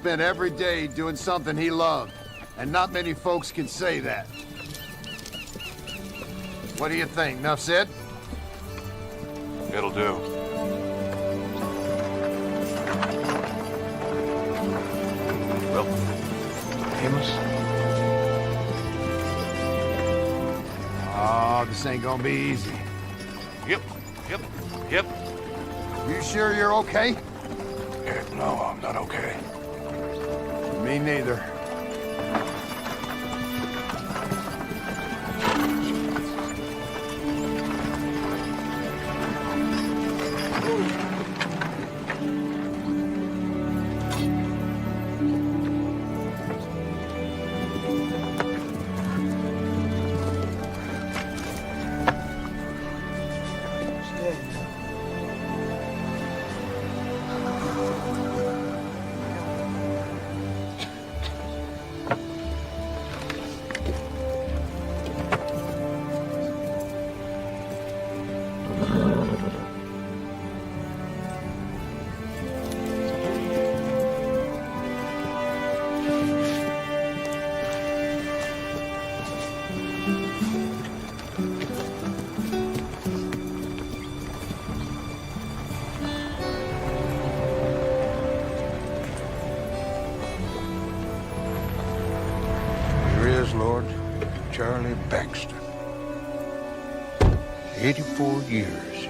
spent every day doing something he loved, and not many folks can say that. What do you think? Enough said? It'll do. Well, Amos? Oh, this ain't gonna be easy. Yep. You sure you're okay? Heck no, I'm not okay. Me neither. Lord, Charlie Baxter. 84 years.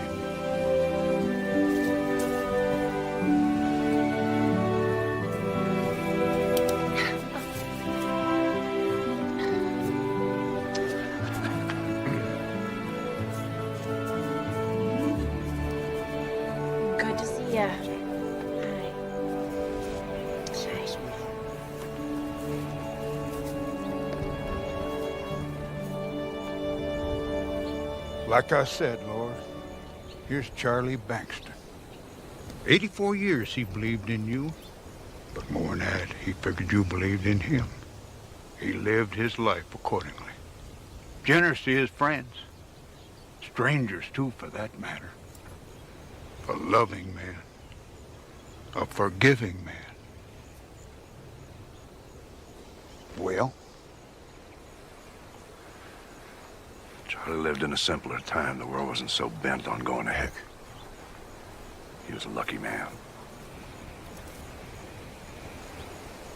Good to see ya. Like I said, Lord, here's Charlie Baxter. 84 years he believed in you, but more than that, he figured you believed in him. He lived his life accordingly. Generous to his friends, strangers too, for that matter. A loving man, a forgiving man. Well? Charlie lived in a simpler time. The world wasn't so bent on going to heck. He was a lucky man.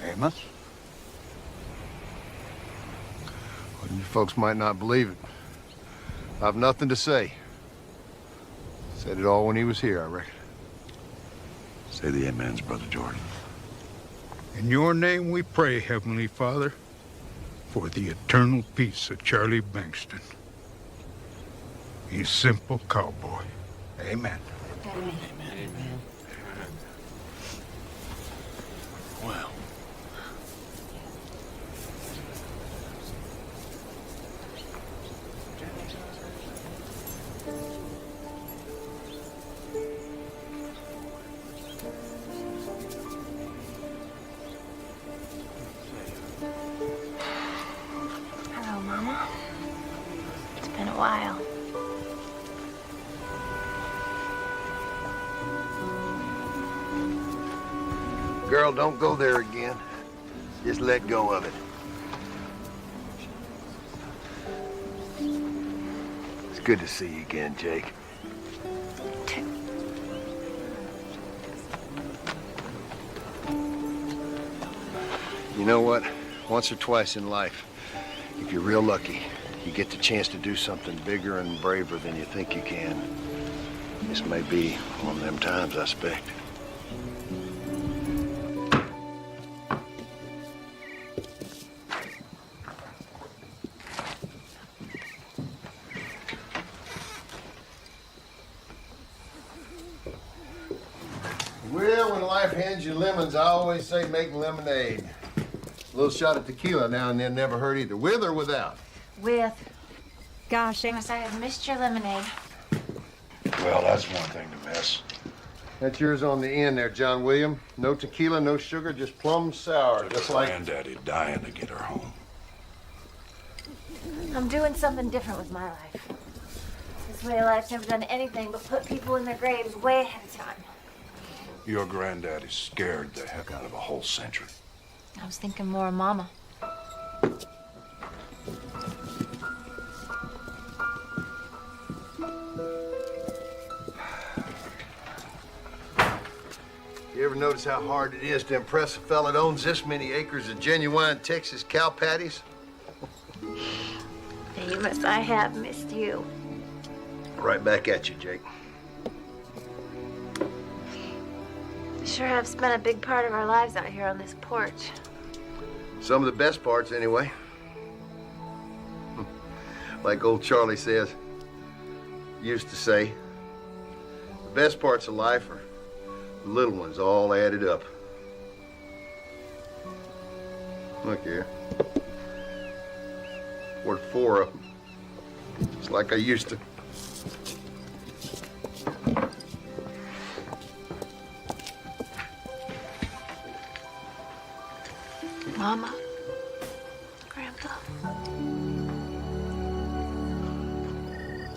Amos? Well, you folks might not believe it. I've nothing to say. Said it all when he was here, I reckon. Say the amens, Brother Jordan. In your name we pray, Heavenly Father, for the eternal peace of Charlie Bankston. He's simple cowboy. Amen. Amen. Amen. Well. Hello, Mama. It's been a while. Girl, don't go there again. Just let go of it. It's good to see you again, Jake. You know what? Once or twice in life, if you're real lucky, you get the chance to do something bigger and braver than you think you can. This may be one of them times, I expect. Well, when life hands you lemons, I always say make lemonade. A little shot of tequila now and then never hurt either, with or without. With. Gosh, Amos, I have missed your lemonade. Well, that's one thing to miss. That's yours on the end there, John William. No tequila, no sugar, just plum sour, just like... Granddaddy dying to get her home. I'm doing something different with my life. This way of life's never done anything but put people in their graves way ahead of time. Your granddaddy scared the heck out of a whole century. I was thinking more of Mama. You ever notice how hard it is to impress a fella that owns this many acres of genuine Texas cow patties? Amos, I have missed you. Right back at you, Jake. Sure have spent a big part of our lives out here on this porch. Some of the best parts, anyway. Like old Charlie used to say, the best parts of life are the little ones all added up. Look here. Worth 4 of them. Just like I used to. Mama, Grandpa.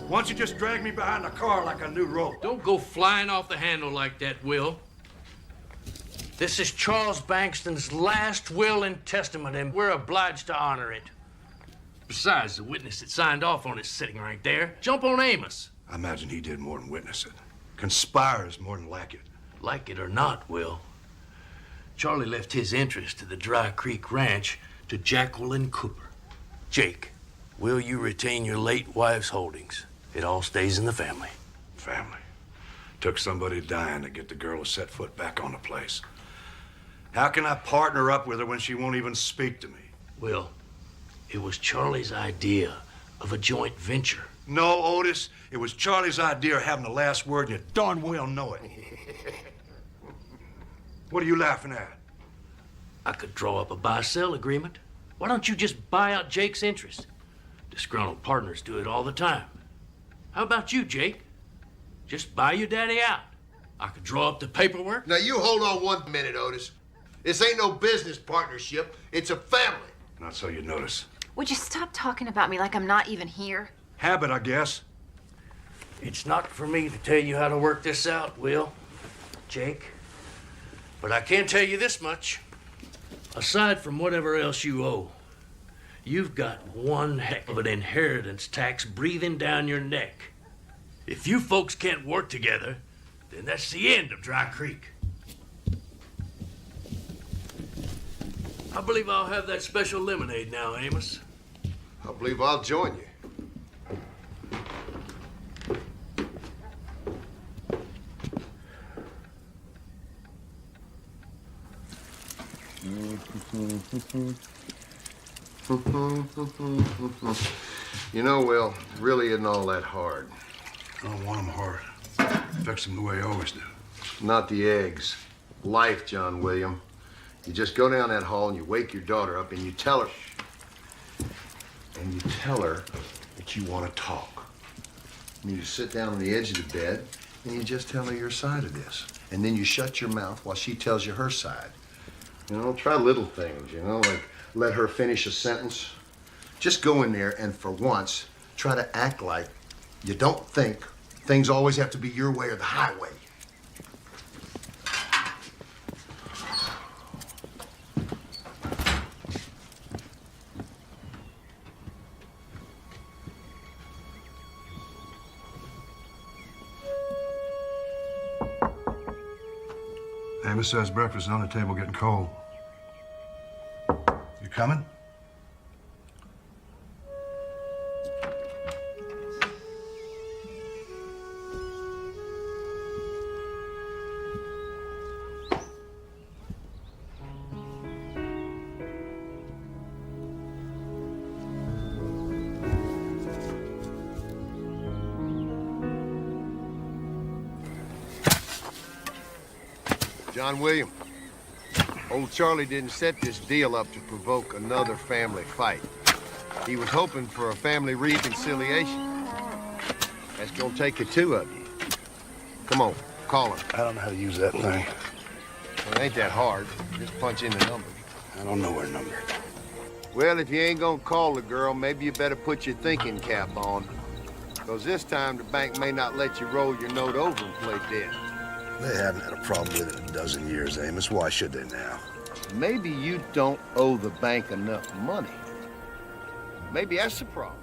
Why don't you just drag me behind the car like a new rope? Don't go flying off the handle like that, Will. This is Charles Bankston's last will and testament, and we're obliged to honor it. Besides, the witness that signed off on it sitting right there. Jump on Amos. I imagine he did more than witness it. Conspires more than like it. Like it or not, Will, Charlie left his interest to the Dry Creek Ranch to Jacqueline Cooper. Jake, will you retain your late wife's holdings? It all stays in the family. Family. Took somebody dying to get the girl to set foot back on the place. How can I partner up with her when she won't even speak to me? Will, it was Charlie's idea of a joint venture. No, Otis. It was Charlie's idea of having the last word, and you darn well know it. What are you laughing at? I could draw up a buy-sell agreement. Why don't you just buy out Jake's interest? Disgruntled partners do it all the time. How about you, Jake? Just buy your daddy out. I could draw up the paperwork. Now you hold on 1 minute, Otis. This ain't no business partnership. It's a family. Not so you notice. Would you stop talking about me like I'm not even here? Habit, I guess. It's not for me to tell you how to work this out, Will, Jake. But I can tell you this much. Aside from whatever else you owe, you've got one heck of an inheritance tax breathing down your neck. If you folks can't work together, then that's the end of Dry Creek. I believe I'll have that special lemonade now, Amos. I believe I'll join you. You know, Will, really isn't all that hard. I don't want them hard. Fix them the way I always do. Not the eggs. Life, John William. You just go down that hall and you wake your daughter up and you tell her. And you tell her that you want to talk. And you just sit down on the edge of the bed and you just tell her your side of this. And then you shut your mouth while she tells you her side. You know, try little things, you know, like let her finish a sentence. Just go in there and for once, try to act like you don't think things always have to be your way or the highway. Amos says breakfast is on the table getting cold. You coming? John William, old Charlie didn't set this deal up to provoke another family fight. He was hoping for a family reconciliation. That's gonna take the two of you. Come on, call him. I don't know how to use that thing. Well, it ain't that hard. Just punch in the number. I don't know her number. Well, if you ain't gonna call the girl, maybe you better put your thinking cap on. Because this time the bank may not let you roll your note over and play dead. They haven't had a problem with it in a dozen years, Amos. Why should they now? Maybe you don't owe the bank enough money. Maybe that's the problem.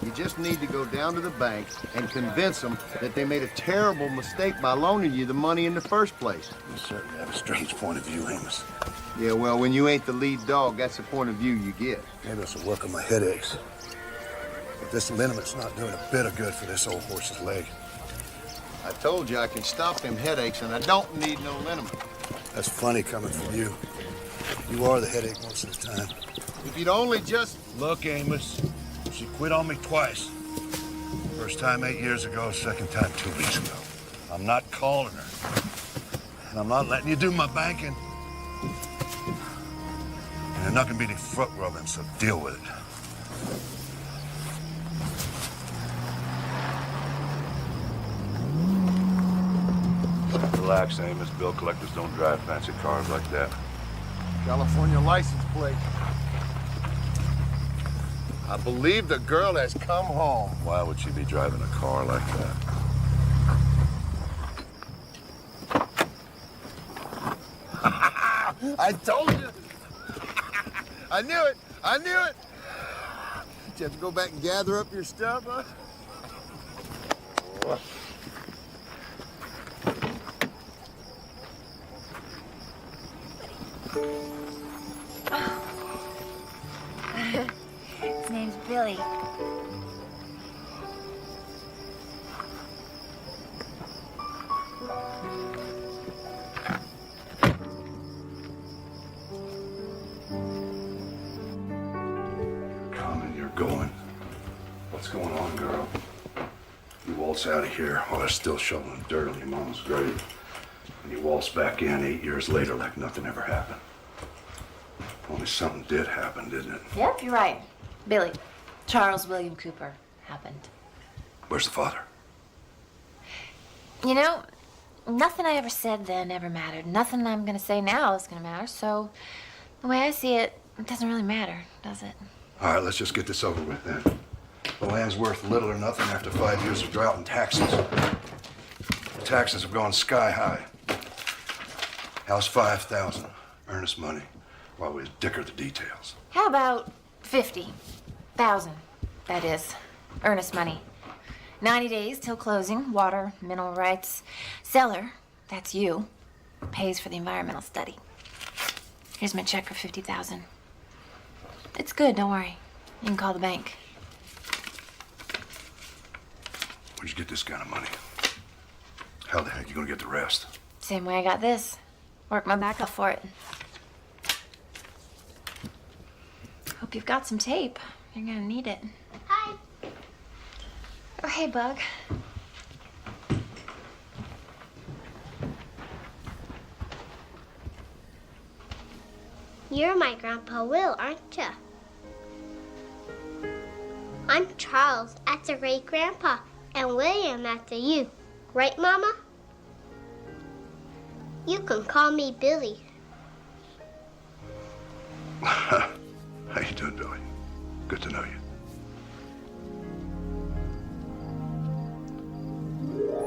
You just need to go down to the bank and convince them that they made a terrible mistake by loaning you the money in the first place. You certainly have a strange point of view, Amos. Yeah, well, when you ain't the lead dog, that's the point of view you get. Maybe this will work on my headaches. But this liniment not doing a bit of good for this old horse's leg. I told you I can stop them headaches, and I don't need no liniment. That's funny coming from you. You are the headache most of the time. If you'd only just... Look, Amos, she quit on me twice. First time 8 years ago, second time 2 weeks ago. I'm not calling her. And I'm not letting you do my banking. And you're not gonna be any foot rubbing, so deal with it. Relax, Amos. Bill collectors don't drive fancy cars like that. California license plate. I believe the girl has come home. Why would she be driving a car like that? I told you. I knew it. I knew it. Did you have to go back and gather up your stuff, huh? His name's Billy. Coming, you're going. What's going on, girl? You waltz out of here while they're still shoveling dirt on your mama's grave. And you waltz back in 8 years later like nothing ever happened. Only something did happen, didn't it? Yep, you're right. Billy. Charles William Cooper happened. Where's the father? You know, nothing I ever said then ever mattered. Nothing I'm gonna say now is gonna matter. So, the way I see it, it doesn't really matter, does it? All right, let's just get this over with then. The land's worth little or nothing after 5 years of drought and taxes. The taxes have gone sky high. House 5,000, earnest money, while we dicker the details. How about 50,000? That is, earnest money. 90 days till closing, water, mineral rights. Seller, that's you, pays for the environmental study. Here's my check for 50,000. It's good, don't worry. You can call the bank. Where'd you get this kind of money? How the heck you gonna get the rest? Same way I got this. Work my back off for it. Hope you've got some tape. You're gonna need it. Hi. Oh, hey, Bug. You're my Grandpa Will, aren't you? I'm Charles, that's a great grandpa, and William, that's a you. Right, Mama? You can call me Billy. How you doing, Billy? Good to know you.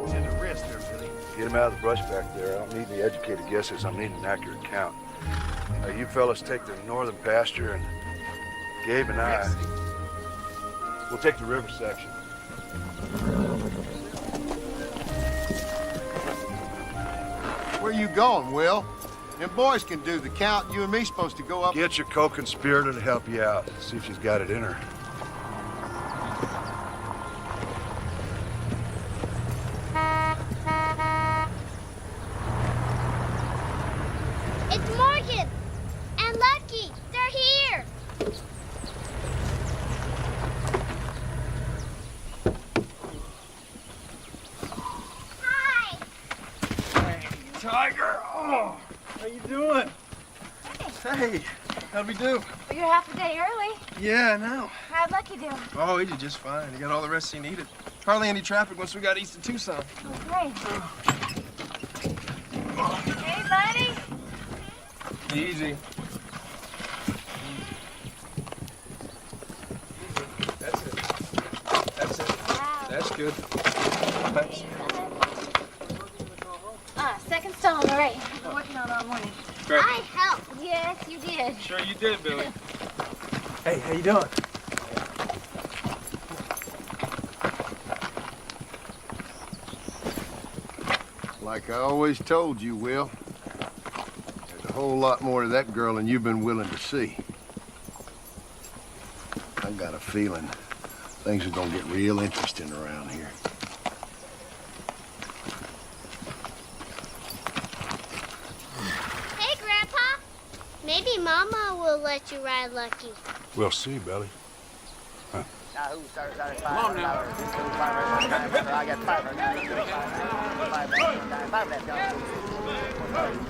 To the wrist there, Billy. Get him out of the brush back there. I don't need any educated guesses. I need an accurate count. Now, you fellas take the northern pasture, and Gabe and I, we'll take the river section. Where you going, Will? Them boys can do the count. You and me supposed to go up. Get your co-conspirator to help you out. See if she's got it in her. It's Morgan and Lucky. They're here. Hi. Tiger! Oh, how you doing? Hey, how'd we do? Well, you're half a day early. Yeah, I know. How'd Lucky do? Oh, he did just fine. He got all the rest he needed. Hardly any traffic once we got east of Tucson. Oh, great. Hey, buddy. Easy. That's it. That's it. Wow. That's good. Thanks. Second stall, all right. I've been working on it all morning. Great. I helped. Yes, you did. Sure you did, Billy. Hey, how you doing? Like I always told you, Will, there's a whole lot more to that girl than you've been willing to see. I got a feeling things are gonna get real interesting around here. Hey, Grandpa. Maybe Mama will let you ride Lucky. We'll see, Billy. Come on now. I got 5.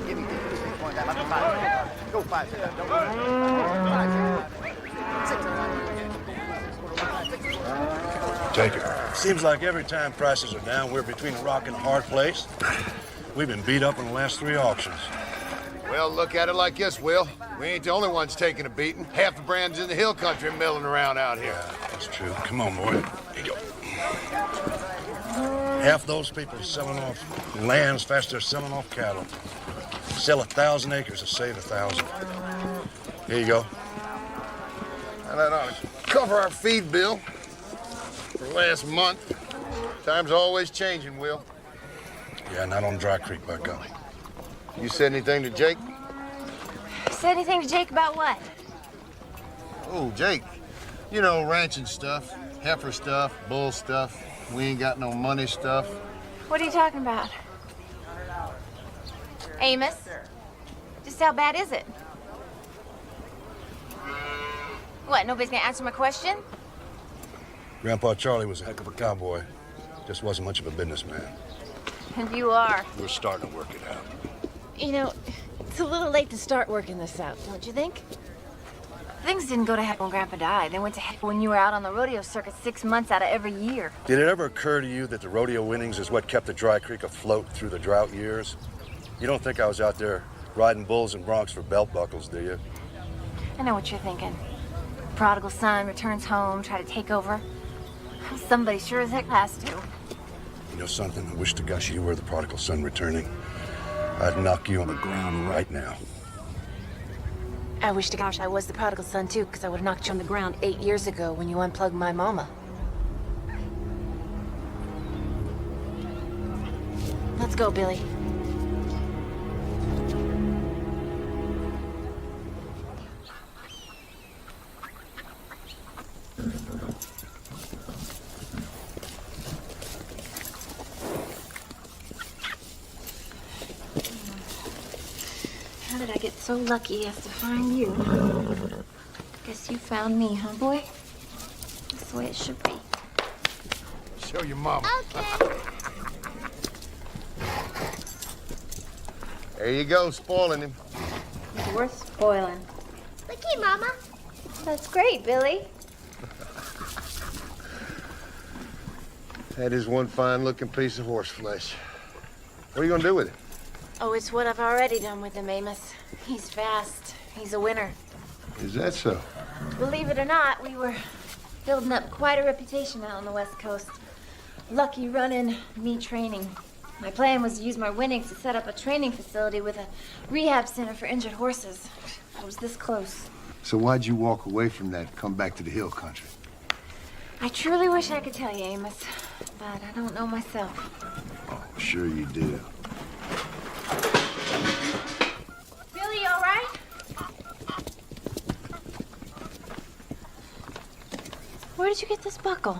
Give me 6 points. I'm up to 5. Go 5. Take it. Seems like every time prices are down, we're between a rock and a hard place. We've been beat up in the last 3 auctions. Well, look at it like this, Will. We ain't the only ones taking a beating. Half the brands in the hill country milling around out here. That's true. Come on, boy. Here you go. Half those people are selling off lands fast they're selling off cattle. Sell 1,000 acres to save 1,000. Here you go. And that ought to cover our feed bill for last month. Time's always changing, Will. Yeah, not on Dry Creek, by golly. You said anything to Jake? Said anything to Jake about what? Oh, Jake. You know, ranching stuff, heifer stuff, bull stuff. We ain't got no money stuff. What are you talking about? Amos? Just how bad is it? What, nobody's gonna answer my question? Grandpa Charlie was a heck of a cowboy. Just wasn't much of a businessman. And you are. We're starting to work it out. You know, it's a little late to start working this out, don't you think? Things didn't go to heck when Grandpa died. They went to heck when you were out on the rodeo circuit 6 months out of every year. Did it ever occur to you that the rodeo winnings is what kept the Dry Creek afloat through the drought years? You don't think I was out there riding bulls and broncs for belt buckles, do you? I know what you're thinking. Prodigal son returns home, try to take over. Somebody sure as heck has to. You know something? I wish to gosh you were the prodigal son returning. I'd knock you on the ground right now. I wish to gosh I was the prodigal son too, because I would have knocked you on the ground 8 years ago when you unplugged my mama. Let's go, Billy. How did I get so lucky as to find you? Guess you found me, huh, boy? That's the way it should be. Show your mama. Okay. There you go, spoiling him. It's worth spoiling. Looky, Mama. That's great, Billy. That is one fine-looking piece of horse flesh. What are you gonna do with it? Oh, it's what I've already done with him, Amos. He's fast. He's a winner. Is that so? Believe it or not, we were building up quite a reputation out on the West Coast. Lucky running, me training. My plan was to use my winnings to set up a training facility with a rehab center for injured horses. I was this close. So why'd you walk away from that and come back to the hill country? I truly wish I could tell you, Amos, but I don't know myself. Oh, sure you do. Billy, you all right? Where did you get this buckle?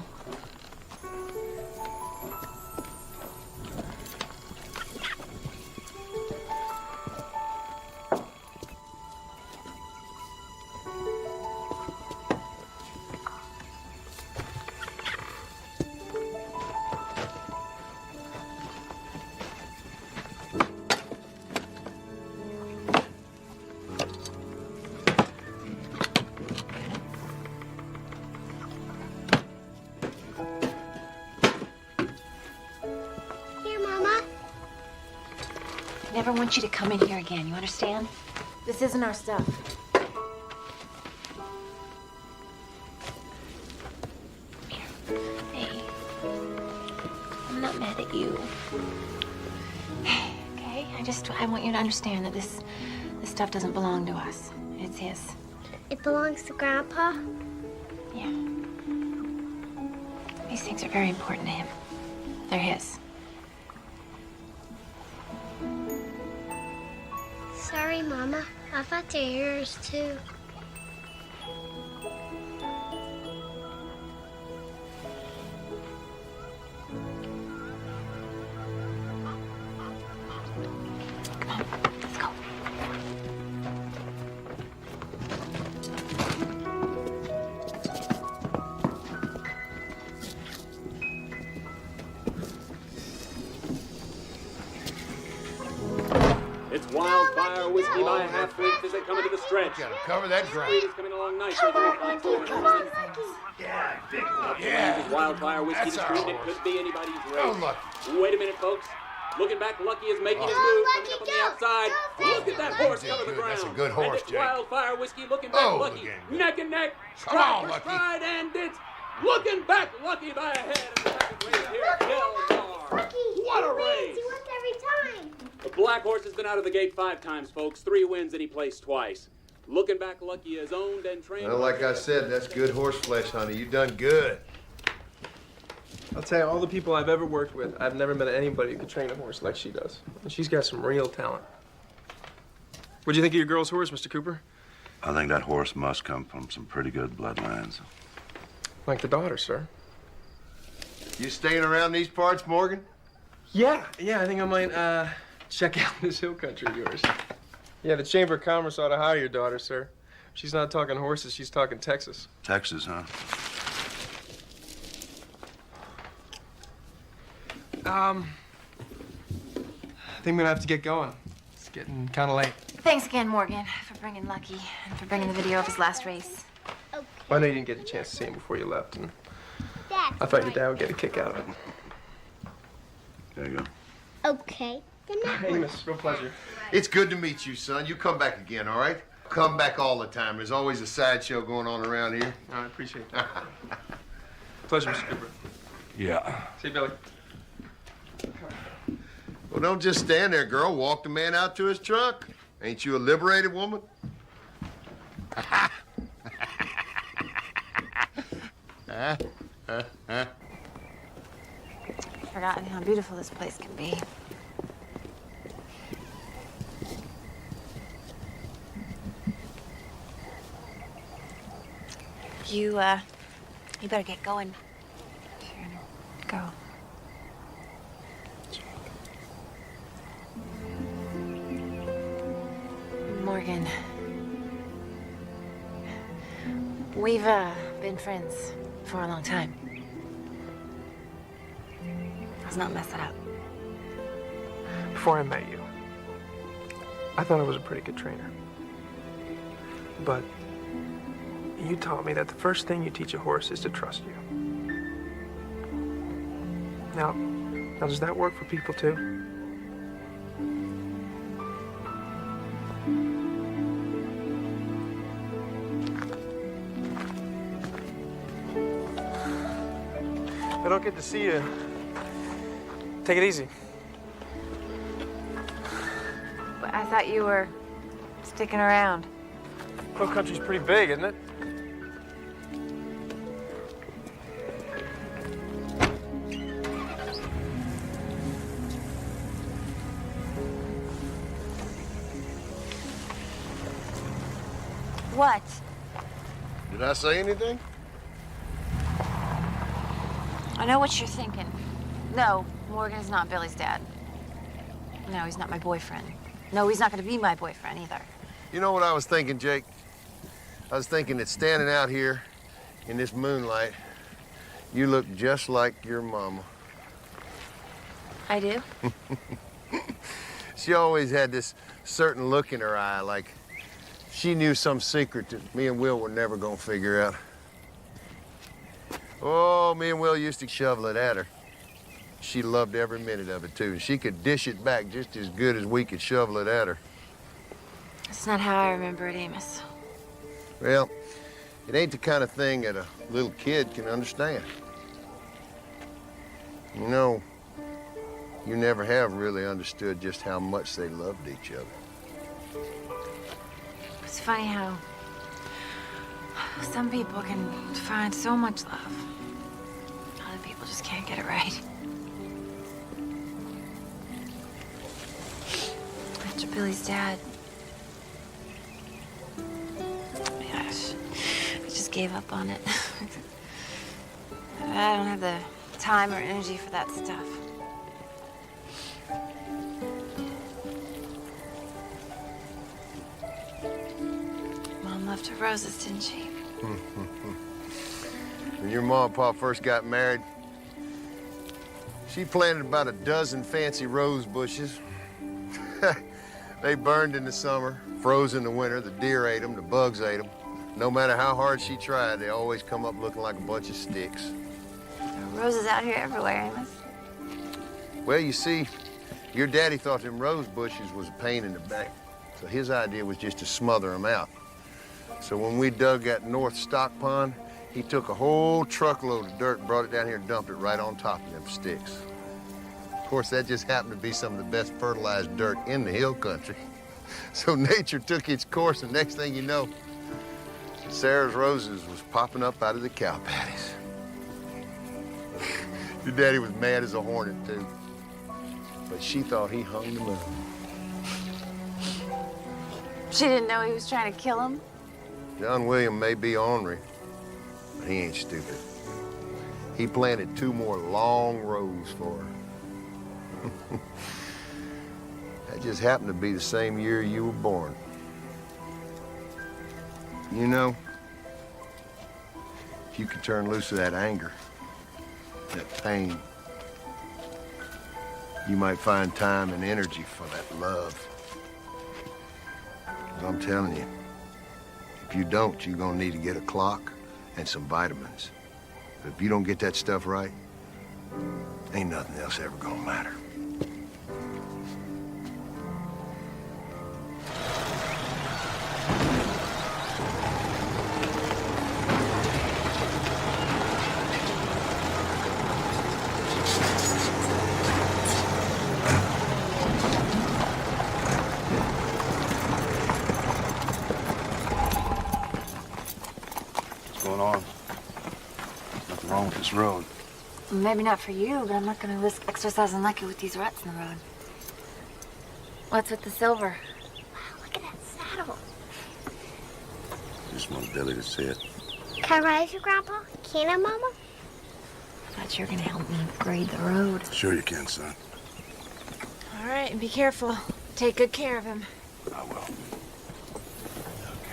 Here, Mama. I never want you to come in here again, you understand? This isn't our stuff. Hey, I'm not mad at you. Okay? I want you to understand that this stuff doesn't belong to us. It's his. It belongs to Grandpa? Yeah. These things are very important to him. They're his. Sorry, Mama. I thought they're yours, too. Let's go. It's wildfire whiskey by a half drink as they come into the stretch. Gotta cover that ground. Street is coming along nicely. Yeah. Wildfire whiskey That's to our street. It horse. could be anybody's race. Oh, look. Wait a minute, folks. Looking back, Lucky is making his move, coming up on the outside. Look at that horse cover the ground. That's a good horse, and it's Jake. Wildfire whiskey looking back, Oh, Lucky. again. Neck and neck. Come on, Stride for Lucky. stride, and it's looking back, Lucky by a head. And the second race here, Delmar. What a race. He wins every time. The black horse has been out of the gate 5 times, folks. 3 wins and he placed twice. Looking back, Lucky is owned and trained. Well, like I said, that's good horse flesh, honey. You done good. I'll tell you, all the people I've ever worked with, I've never met anybody who could train a horse like she does. And she's got some real talent. What'd you think of your girl's horse, Mr. Cooper? I think that horse must come from some pretty good bloodlines. Like the daughter, sir. You staying around these parts, Morgan? Yeah, I think I might, check out this hill country of yours. Yeah, the Chamber of Commerce ought to hire your daughter, sir. She's not talking horses, she's talking Texas. Texas, huh? I think I'm gonna have to get going. It's getting kind of late. Thanks again, Morgan, for bringing Lucky and for bringing the video of his last race. Okay. Well, I know you didn't get a chance to see him before you left, and That's I thought your right. dad would get a kick out of it. There you go. Okay. Good night. Hey, miss, real pleasure. It's good to meet you, son. You come back again, all right? Come back all the time. There's always a sideshow going on around here. I appreciate that. Pleasure, Mr. Cooper. Yeah. See you, Billy. Well, don't just stand there, girl. Walk the man out to his truck. Ain't you a liberated woman? Forgotten how beautiful this place can be. You better get going. If you're gonna go. Morgan. We've, been friends for a long time. Let's not mess it up. Before I met you, I thought I was a pretty good trainer. But you taught me that the first thing you teach a horse is to trust you. Now does that work for people too? If I don't get to see you, take it easy. But I thought you were sticking around. Hill country's pretty big, isn't it? What? Did I say anything? I know what you're thinking. No, Morgan's not Billy's dad. No, he's not my boyfriend. No, he's not gonna be my boyfriend either. You know what I was thinking, Jake? I was thinking that standing out here in this moonlight, you look just like your mama. I do? She always had this certain look in her eye, like she knew some secret that me and Will were never gonna figure out. Oh, me and Will used to shovel it at her. She loved every minute of it, too. And she could dish it back just as good as we could shovel it at her. That's not how I remember it, Amos. Well, it ain't the kind of thing that a little kid can understand. You know, You never have really understood just how much they loved each other. It's funny how some people can find so much love. Other people just can't get it right. After Billy's dad, gosh, I just gave up on it. I don't have the time or energy for that stuff. Mom loved her roses, didn't she? When your mom and pa first got married, she planted about a dozen fancy rose bushes. They burned in the summer, froze in the winter, the deer ate them, the bugs ate them. No matter how hard she tried, they always come up looking like a bunch of sticks. There are roses out here everywhere, Amos. Well, you see, your daddy thought them rose bushes was a pain in the back, so his idea was just to smother them out. So when we dug that north stock pond, he took a whole truckload of dirt and brought it down here and dumped it right on top of them sticks. Of course, that just happened to be some of the best fertilized dirt in the hill country. So nature took its course, and next thing you know, Sarah's roses was popping up out of the cow patties. Your daddy was mad as a hornet, too. But she thought he hung the moon. She didn't know he was trying to kill him? John William may be ornery, but he ain't stupid. He planted 2 more long rows for her. That just happened to be the same year you were born. You know, if you could turn loose of that anger, that pain, you might find time and energy for that love. But I'm telling you, if you don't, you're gonna need to get a clock and some vitamins. But if you don't get that stuff right, ain't nothing else ever gonna matter. Road. Maybe not for you, but I'm not going to risk exercising lucky with these ruts in the road. What's with the silver? Wow, look at that saddle. Just wanted Billy to see it. Can I ride with you, Grandpa? Can I, Mama? I thought you were going to help me grade the road. Sure you can, son. All right, and be careful. Take good care of him. I will.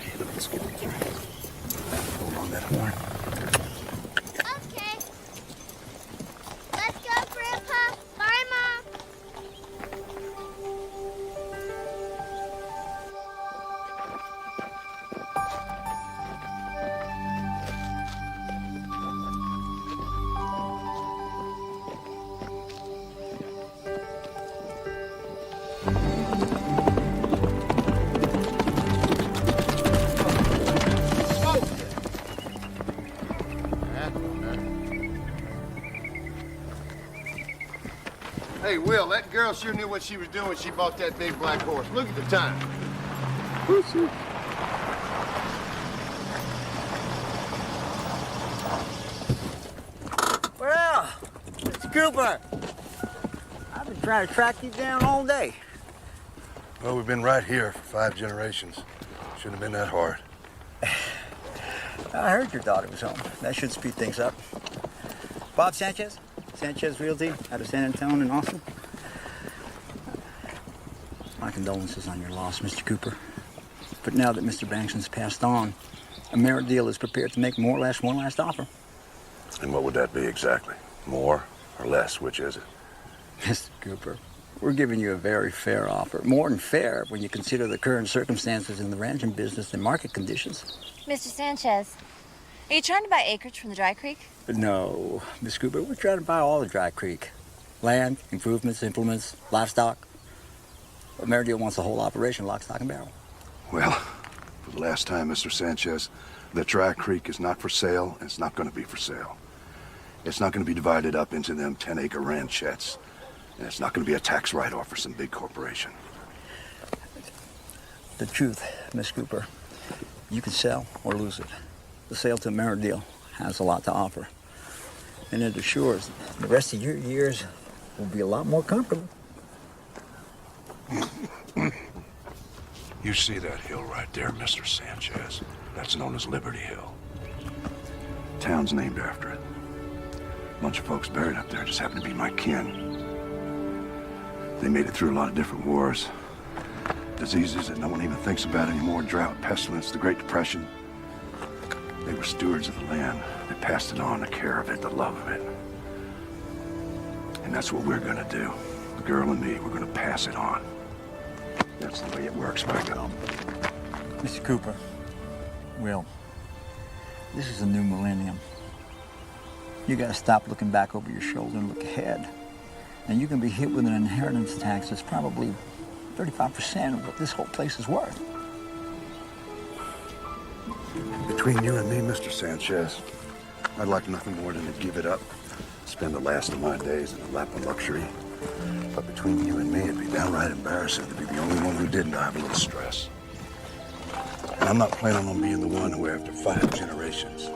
Okay, let's get it through. Hold on that horn. Okay. Let's go, Grandpa. Bye, Mom. Hey, Will, that girl sure knew what she was doing when she bought that big black horse. Look at the time. Well, Mr. Cooper, I've been trying to track you down all day. Well, we've been right here for 5 generations. Shouldn't have been that hard. I heard your daughter was home. That should speed things up. Bob Sanchez? Sanchez Realty out of San Antonio and Austin. My condolences on your loss, Mr. Cooper. But now that Mr. Bankston's passed on, a merit deal is prepared to make more or less one last offer. And what would that be exactly? More or less? Which is it? Mr. Cooper, we're giving you a very fair offer. More than fair when you consider the current circumstances in the ranching business and market conditions. Mr. Sanchez, are you trying to buy acreage from the Dry Creek? No, Miss Cooper, we're trying to buy all the Dry Creek. Land, improvements, implements, livestock. Meredith wants the whole operation lock, stock, and barrel. Well, for the last time, Mr. Sanchez, the Dry Creek is not for sale, and it's not going to be for sale. It's not going to be divided up into them 10-acre ranchettes. And it's not going to be a tax write-off for some big corporation. The truth, Miss Cooper, you can sell or lose it. The sale to merit deal has a lot to offer. And it assures the rest of your years will be a lot more comfortable. You see that hill right there, Mr. Sanchez? That's known as Liberty Hill. Town's named after it. A bunch of folks buried up there just happen to be my kin. They made it through a lot of different wars. Diseases that no one even thinks about anymore, drought, pestilence, the Great Depression. They were stewards of the land. They passed it on, the care of it, the love of it. And that's what we're gonna do. The girl and me, we're gonna pass it on. That's the way it works back home. Mr. Cooper, Will, this is a new millennium. You gotta stop looking back over your shoulder and look ahead. And you can be hit with an inheritance tax that's probably 35% of what this whole place is worth. Between you and me, Mr. Sanchez, I'd like nothing more than to give it up, spend the last of my days in a lap of luxury. But between you and me, it'd be downright embarrassing to be the only one who didn't have a little stress. And I'm not planning on being the one who, after 5 generations,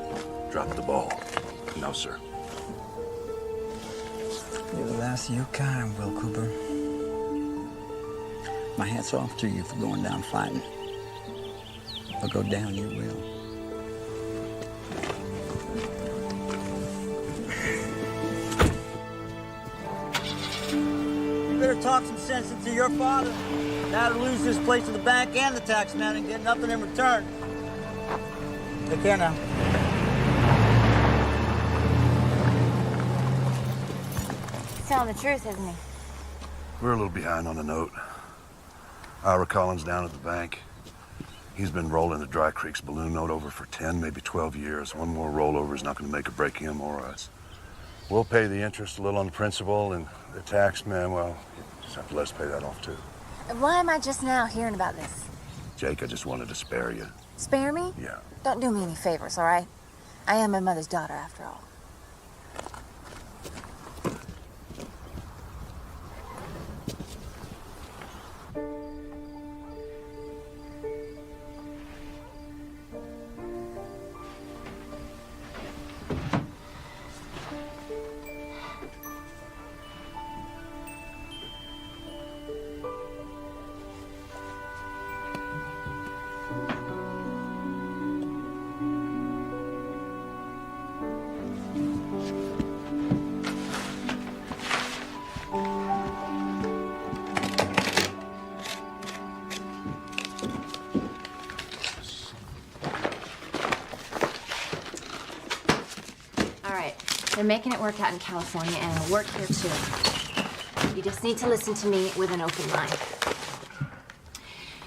dropped the ball. No, sir. You're the last of your kind, Will Cooper. My hat's off to you for going down fighting. But go down you will. You better talk some sense into your father. Now to lose this place to the bank and the tax man and get nothing in return. Take care now. He's telling the truth, isn't he? We're a little behind on the note. Ira Collins down at the bank. He's been rolling the Dry Creek's balloon note over for 10, maybe 12 years. One more rollover is not going to make or break him or us. We'll pay the interest, a little on the principal, and the tax man, well, you just have to let us pay that off, too. And why am I just now hearing about this? Jake, I just wanted to spare you. Spare me? Yeah. Don't do me any favors, all right? I am my mother's daughter, after all. They're making it work out in California, and it'll work here too. You just need to listen to me with an open mind.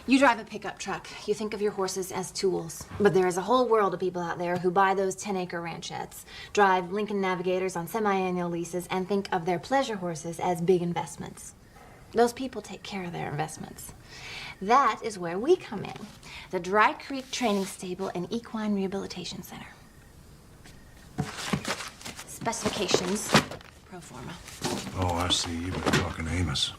You drive a pickup truck. You think of your horses as tools. But there is a whole world of people out there who buy those 10-acre ranchettes, drive Lincoln Navigators on semi-annual leases, and think of their pleasure horses as big investments. Those people take care of their investments. That is where we come in. The Dry Creek Training Stable and Equine Rehabilitation Center. Specifications, pro forma. Oh, I see. You've been talking to Amos.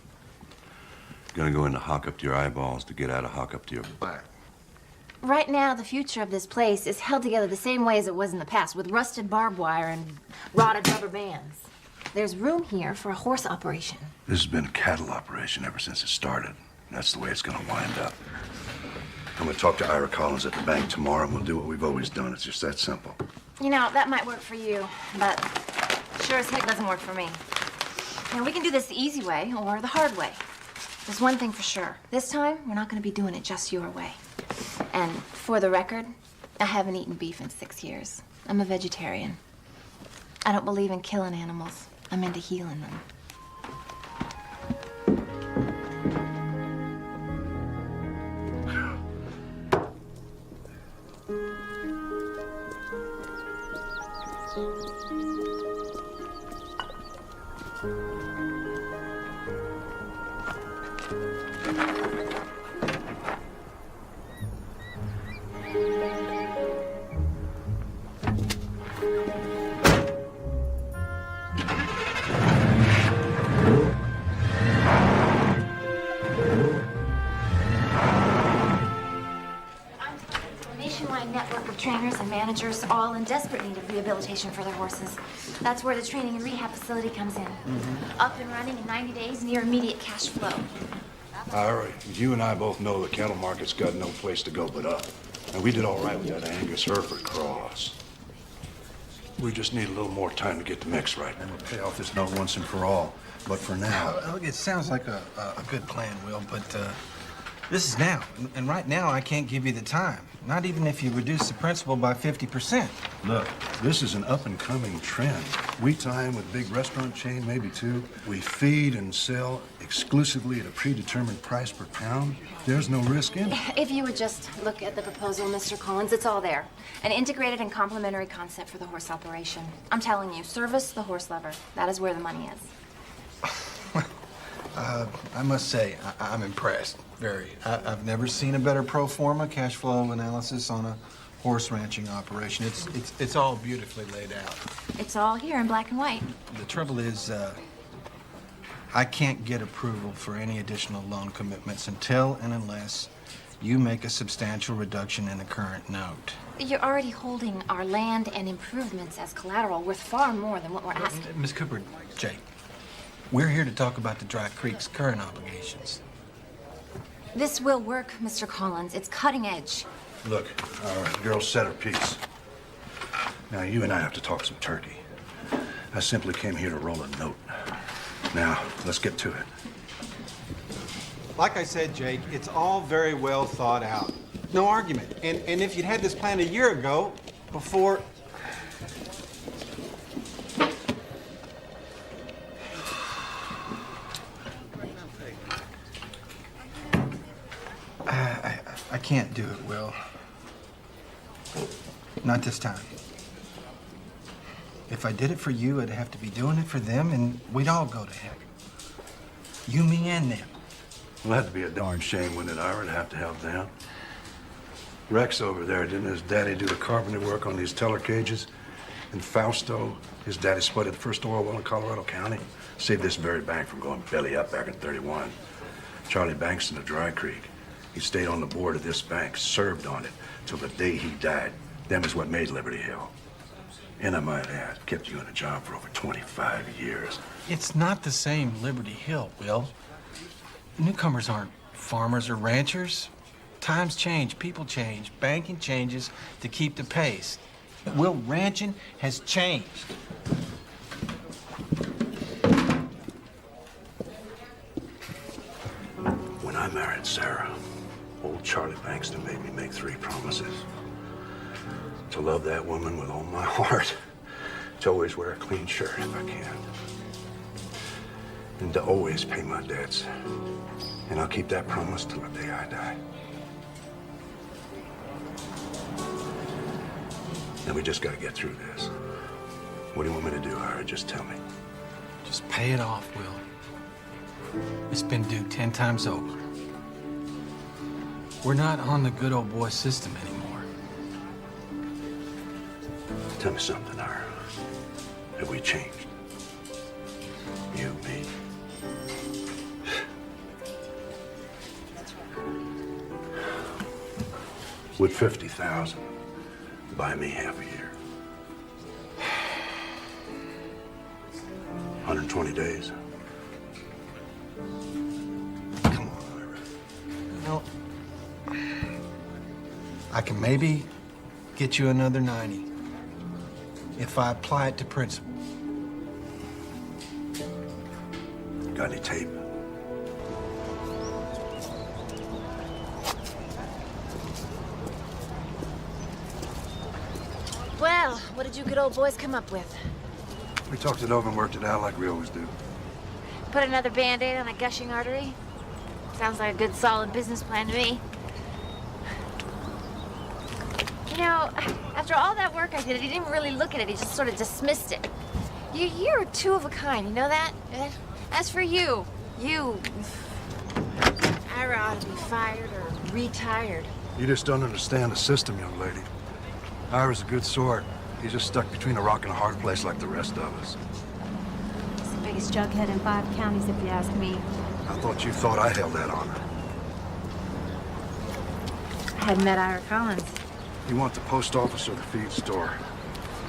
Gonna go into hock up to your eyeballs to get out of hock up to your back. Right now, the future of this place is held together the same way as it was in the past, with rusted barbed wire and rotted rubber bands. There's room here for a horse operation. This has been a cattle operation ever since it started. And that's the way it's gonna wind up. I'm gonna talk to Ira Collins at the bank tomorrow, and we'll do what we've always done. It's just that simple. You know, that might work for you, but sure as heck doesn't work for me. And we can do this the easy way or the hard way. There's one thing for sure. This time, we're not going to be doing it just your way. And for the record, I haven't eaten beef in 6 years. I'm a vegetarian. I don't believe in killing animals. I'm into healing them. my network of trainers and managers, all in desperate need of rehabilitation for their horses. That's where the training and rehab facility comes in. Up and running in 90 days, near immediate cash flow. All right, you and I both know the cattle market's got no place to go but up. And we did all right with that Angus Hereford cross. We just need a little more time to get the mix right. And we'll pay off this note once and for all. But for now... Look, it sounds like a good plan, Will, but this is now. And right now, I can't give you the time. Not even if you reduce the principal by 50%. Look, this is an up-and-coming trend. We tie in with big restaurant chain, maybe two. We feed and sell exclusively at a predetermined price per pound. There's no risk in it. If you would just look at the proposal, Mr. Collins, it's all there. An integrated and complementary concept for the horse operation. I'm telling you, service the horse lover. That is where the money is. I must say, I'm impressed, very. I've never seen a better pro forma cash flow analysis on a horse ranching operation. It's all beautifully laid out. It's all here in black and white. The trouble is, I can't get approval for any additional loan commitments until and unless you make a substantial reduction in the current note. You're already holding our land and improvements as collateral worth far more than what we're asking. Miss Cooper, Jay, we're here to talk about the Dry Creek's current obligations. This will work, Mr. Collins. It's cutting edge. Look, all right, the girl said her piece. Now, you and I have to talk some turkey. I simply came here to roll a note. Now, let's get to it. Like I said, Jake, it's all very well thought out. No argument. And if you'd had this plan a year ago, before... I can't do it, Will. Not this time. If I did it for you, I'd have to be doing it for them, and we'd all go to heck. You, me, and them. Well, that'd be a darn shame, wouldn't it, Ira, to have to help them? Rex over there, didn't his daddy do the carpentry work on these teller cages? And Fausto, his daddy spudded the first oil well in Colorado County. Saved this very bank from going belly up back in '31. Charlie Bankston of Dry Creek. He stayed on the board of this bank, served on it, till the day he died. Them is what made Liberty Hill. And I might add, kept you in a job for over 25 years. It's not the same Liberty Hill, Will. Newcomers aren't farmers or ranchers. Times change, people change, banking changes to keep the pace. Will, ranching has changed. When I married Sarah, old Charlie Bankston made me make 3 promises. To love that woman with all my heart. To always wear a clean shirt if I can. And to always pay my debts. And I'll keep that promise till the day I die. And we just gotta get through this. What do you want me to do, Ira? Just tell me. Just pay it off, Will. It's been due 10 times over. We're not on the good old boy system anymore. Tell me something, Ira. Have we changed? You, me. Would 50,000 buy me half a year? 120 days. Come on, Ira. You know, I can maybe get you another 90 if I apply it to principle. Got any tape? Well, what did you good old boys come up with? We talked it over and worked it out like we always do. Put another Band-Aid on a gushing artery? Sounds like a good, solid business plan to me. You know, after all that work I did, he didn't really look at it. He just sort of dismissed it. You're 2 of a kind, you know that? As for you, Ira ought to be fired or retired. You just don't understand the system, young lady. Ira's a good sort. He's just stuck between a rock and a hard place like the rest of us. He's the biggest jughead in 5 counties, if you ask me. I thought you thought I held that honor. I hadn't met Ira Collins. You want the post office or the feed store?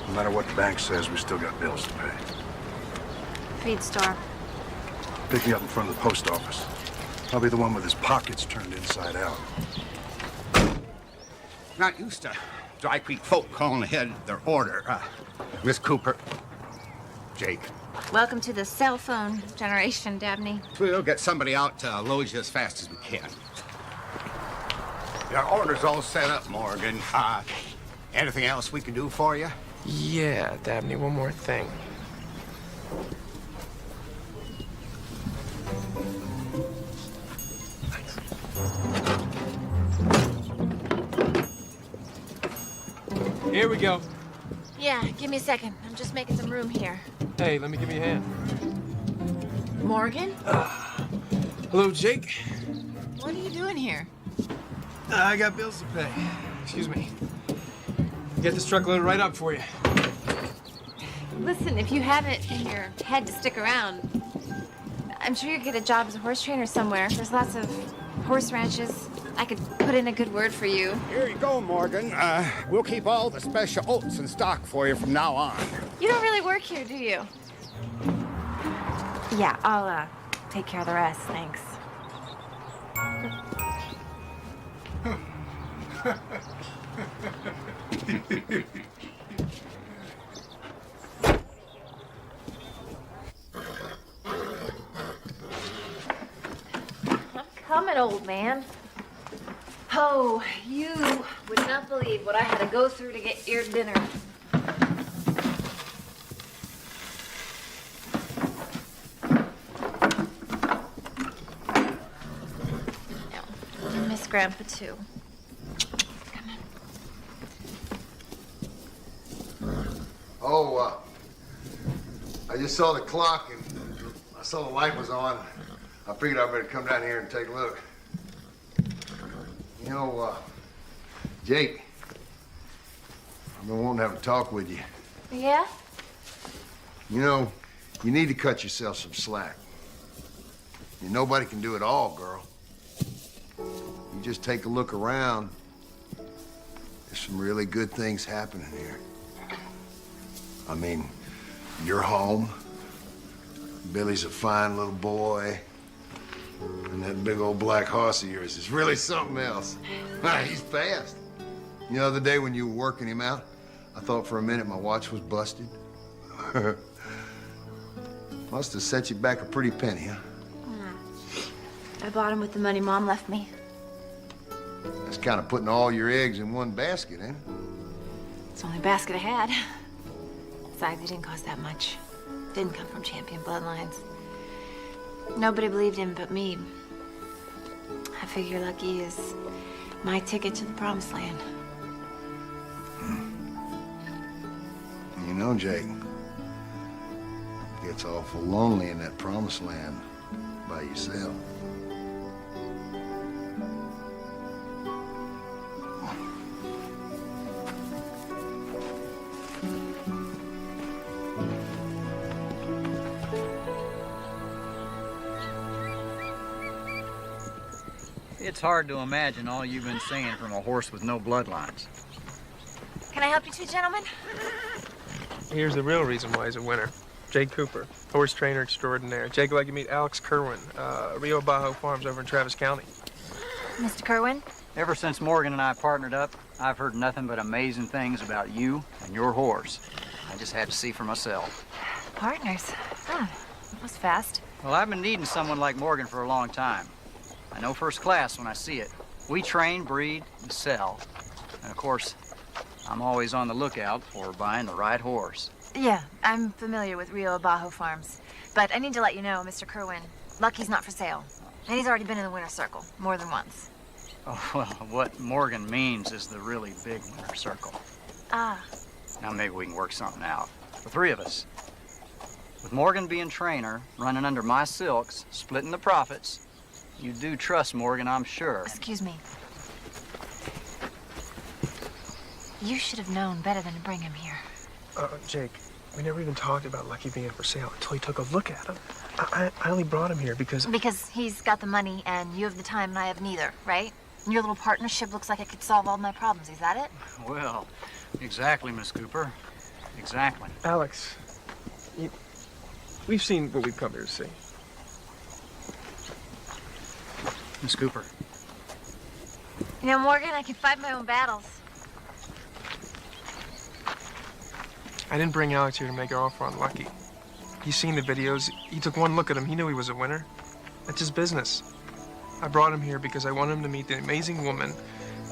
No matter what the bank says, we still got bills to pay. Feed store. Pick me up in front of the post office. I'll be the one with his pockets turned inside out. Not used to Dry Creek folk calling ahead their order. Miss Cooper. Jake. Welcome to the cell phone generation, Dabney. We'll get somebody out to load you as fast as we can. Your order's all set up, Morgan. Anything else we can do for you? Yeah, Dabney, one more thing. Here we go. Yeah, give me a second. I'm just making some room here. Hey, let me give you a hand. Morgan? Hello, Jake. What are you doing here? I got bills to pay. Excuse me. Get this truck loaded right up for you. Listen, if you have it in your head to stick around, I'm sure you'll get a job as a horse trainer somewhere. There's lots of horse ranches. I could put in a good word for you. Here you go, Morgan. We'll keep all the special oats in stock for you from now on. You don't really work here, do you? Yeah, I'll take care of the rest, thanks. I'm coming, old man. Oh, you would not believe what I had to go through to get your dinner. Now, I miss Grandpa too. Oh, I just saw the clock and I saw the light was on. I figured I better come down here and take a look. You know, Jake, I've been wanting to have a talk with you. Yeah? You know, you need to cut yourself some slack. Nobody can do it all, girl. You just take a look around. There's some really good things happening here. I mean, you're home. Billy's a fine little boy. And that big old black horse of yours is really something else. He's fast. You know, the other day when you were working him out, I thought for a minute my watch was busted. Must have set you back a pretty penny, huh? I bought him with the money Mom left me. That's kind of putting all your eggs in one basket, ain't it? It's the only basket I had. Besides, he didn't cost that much. Didn't come from champion bloodlines. Nobody believed him but me. I figure Lucky is my ticket to the promised land. You know, Jake, it gets awful lonely in that promised land by yourself. It's hard to imagine all you've been saying from a horse with no bloodlines. Can I help you two gentlemen? Here's the real reason why he's a winner. Jake Cooper, horse trainer extraordinaire. Jake, I'd like you to meet Alex Kerwin, Rio Bajo Farms over in Travis County. Mr. Kerwin? Ever since Morgan and I partnered up, I've heard nothing but amazing things about you and your horse. I just had to see for myself. Partners? Oh, that was fast. Well, I've been needing someone like Morgan for a long time. I know first class when I see it. We train, breed, and sell. And of course, I'm always on the lookout for buying the right horse. Yeah, I'm familiar with Rio Bajo Farms. But I need to let you know, Mr. Kerwin, Lucky's not for sale. And he's already been in the winner's circle more than once. Oh, well, what Morgan means is the really big winner circle. Ah. Now maybe we can work something out. The three of us. With Morgan being trainer, running under my silks, splitting the profits, you do trust Morgan, I'm sure. Excuse me. You should have known better than to bring him here. Jake, we never even talked about Lucky being for sale until he took a look at him. I only brought him here because... Because he's got the money and you have the time and I have neither, right? Your little partnership looks like it could solve all my problems. Is that it? Well, exactly, Miss Cooper. Exactly. Alex, we've seen what we've come here to see. Miss Cooper. You know, Morgan, I can fight my own battles. I didn't bring Alex here to make our offer on Lucky. He's seen the videos. He took one look at him. He knew he was a winner. That's his business. I brought him here because I want him to meet the amazing woman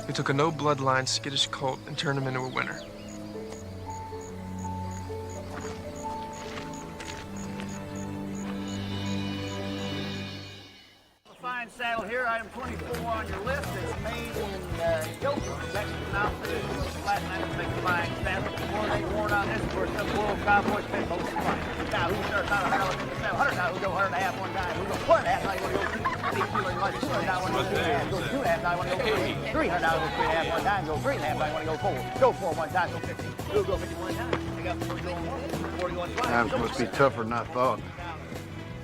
who took a no-bloodline skittish cult and turned him into a winner. Fine saddle here, item 24 on your list. It's made in Yokohama, Mexican outfit. Flat knife to make a fine saddle. More than worn on this for some world cowboy spent most of the money. Now, who starts on a barrel in the 700 now? Who go 100 and a half one time? Who go 100 and a half now? You want to go 2? Like 200 now, want to go 2 and a half. Go 2 and a half now, you want to go 3. 300 now, go 3 and a half one time. Go 3 and a half now, you want to go 4. Go 4 one time, go 50. Who go 50 one time? Pick up 40 going 1. 40 going twice. Times must be tougher than I thought.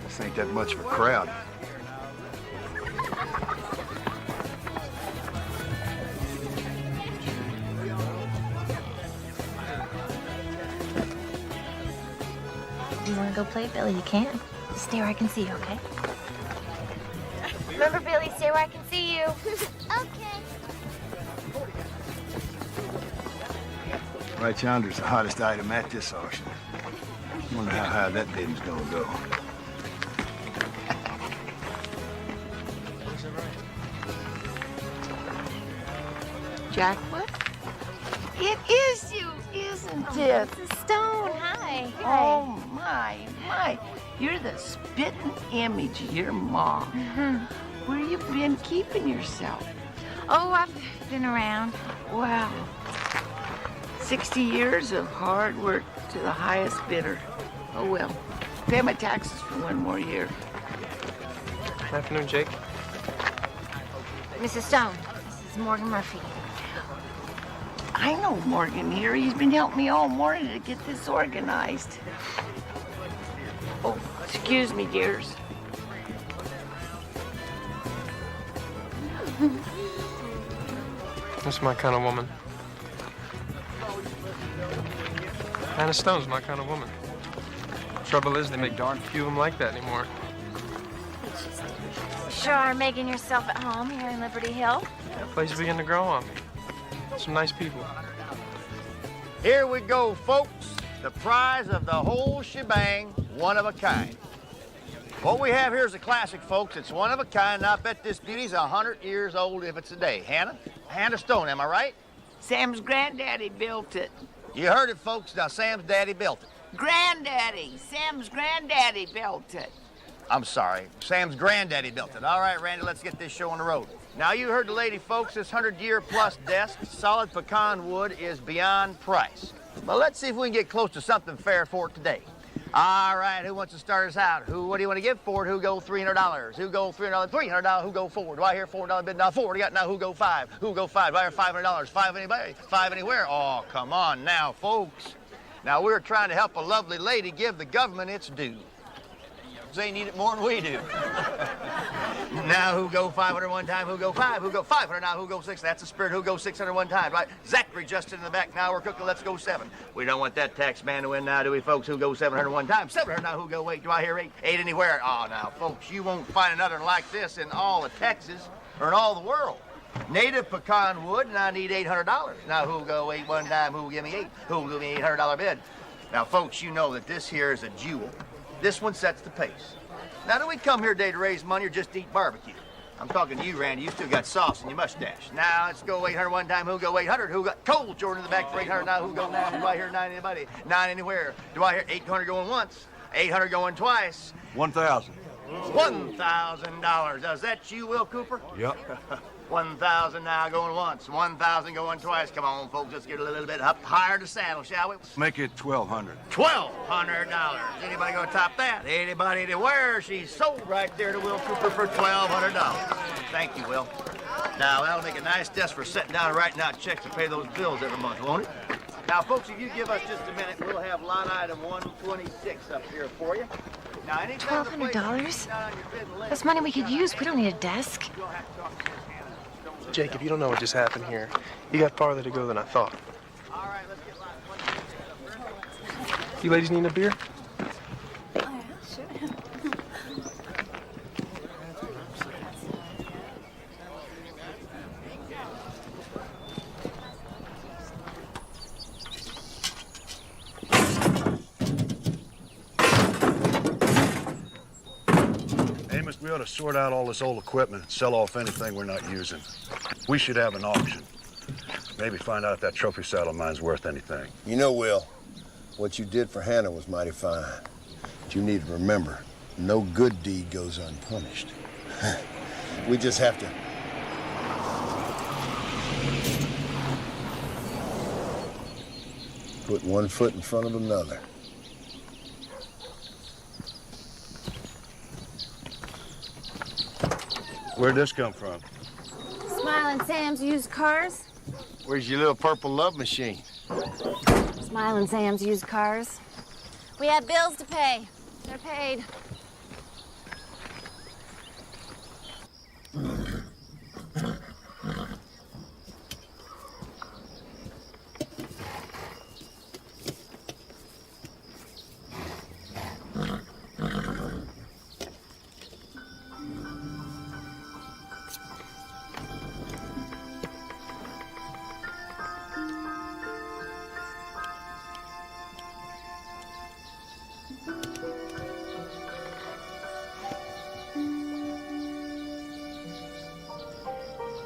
This ain't that much of a crowd. You want to go play, Billy? You can. Just stay where I can see you, okay? Remember, Billy, stay where I can see you. Okay. Right yonder's the hottest item at this auction. Wonder how high that bid's gonna go. Jack, what? It is you, isn't it? It's a stone. Hi. Oh, my. You're the spitting image of your mom. Where you been keeping yourself? Oh, I've been around. Wow. 60 years of hard work to the highest bidder. Oh, well. Pay my taxes for one more year. Afternoon, Jake. Mrs. Stone, this is Morgan Murphy. I know Morgan here. He's been helping me all morning to get this organized. Oh, excuse me, dears. That's my kind of woman. Hannah Stone's my kind of woman. Trouble is, they make darn few of them like that anymore. Sure are making yourself at home here in Liberty Hill. That place is beginning to grow on me. Some nice people. Here we go, folks. The prize of the whole shebang, one of a kind. What we have here is a classic, folks. It's one of a kind, and I bet this beauty's 100 years old if it's a day. Hannah Stone, am I right? Sam's granddaddy built it. You heard it, folks. Now, Sam's daddy built it. Granddaddy. Sam's granddaddy built it. I'm sorry. Sam's granddaddy built it. All right, Randy, let's get this show on the road. Now, you heard the lady, folks. This 100-year-plus desk, solid pecan wood, is beyond price. But let's see if we can get close to something fair for it today. All right, who wants to start us out? What do you want to give for it? Who go $300? Who go $300? $300? Who go $4? Do I hear $4 bid? Now, $4 got now. Who go $5? Who go $5? Do I hear $500? $5 anybody? $5 anywhere? Oh, come on now, folks. Now, we're trying to help a lovely lady give the government its due. They need it more than we do. Now, who go 500 one time? Who go 5? Who go 500 now? Who go 6? That's the spirit. Who go 600 one time, right? Zachary just in the back now. We're cooking. Let's go 7. We don't want that tax man to win now, do we, folks? Who go 700 one time? 700 now. Who go 8? Do I hear 8? 8 anywhere? Oh, now, folks, you won't find another like this in all of Texas or in all the world. Native pecan wood, and I need $800. Now, who go 8 one time? Who will give me 8? Who will give me $800 bid? Now, folks, you know that this here is a jewel. This one sets the pace. Now, do we come here today to raise money or just eat barbecue? I'm talking to you, Randy. You still got sauce in your mustache. Now, let's go 800 one time. Who go 800? Who got Cole Jordan in the back for 800? Now, who go 9? Do I hear 9 anybody? 9 anywhere? Do I hear 800 going once? 800 going twice? 1,000. $1,000. Is that you, Will Cooper? Yep. 1,000 now going once. 1,000 going twice. Come on, folks. Let's get a little bit up higher to saddle, shall we? Make it 1,200. $1,200. Anybody gonna top that? Anybody anywhere? She's sold right there to Will Cooper for $1,200. Thank you, Will. Now, that'll make a nice desk for sitting down and writing out checks to pay those bills every month, won't it? Now, folks, if you give us just a minute, we'll have line item 126 up here for you. Now, $1,200? That's money we could use. We don't need a desk. Jake, if you don't know what just happened here, you got farther to go than I thought. You ladies need a beer? Amos, we ought to sort out all this old equipment and sell off anything we're not using. We should have an auction. Maybe find out if that trophy saddle of mine's worth anything. You know, Will, what you did for Hannah was mighty fine. But you need to remember, no good deed goes unpunished. We just have to... put one foot in front of another. Where'd this come from? Smiling Sam's used cars. Where's your little purple love machine? Smiling Sam's used cars. We have bills to pay. They're paid.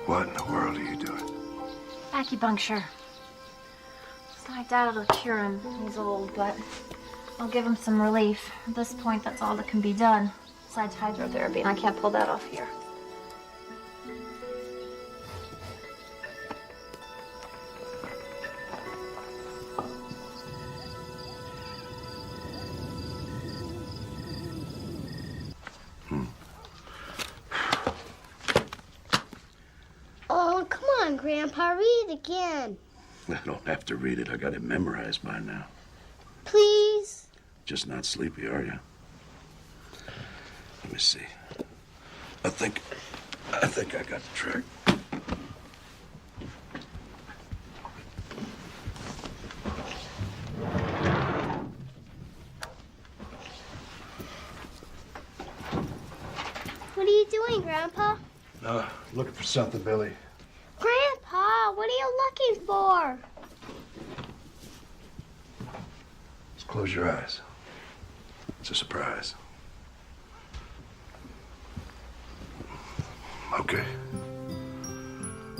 What in the world are you doing? Acupuncture. I doubt it'll cure him. He's old, but I'll give him some relief. At this point, that's all that can be done. Besides hydrotherapy, and I can't pull that off here. Oh, come on, Grandpa, read it again. I don't have to read it. I got it memorized by now. Please? Just not sleepy, are you? Let me see. I think I got the trick. What are you doing, Grandpa? Looking for something, Billy. Grandpa, what are you looking for? Just close your eyes. It's a surprise. Okay.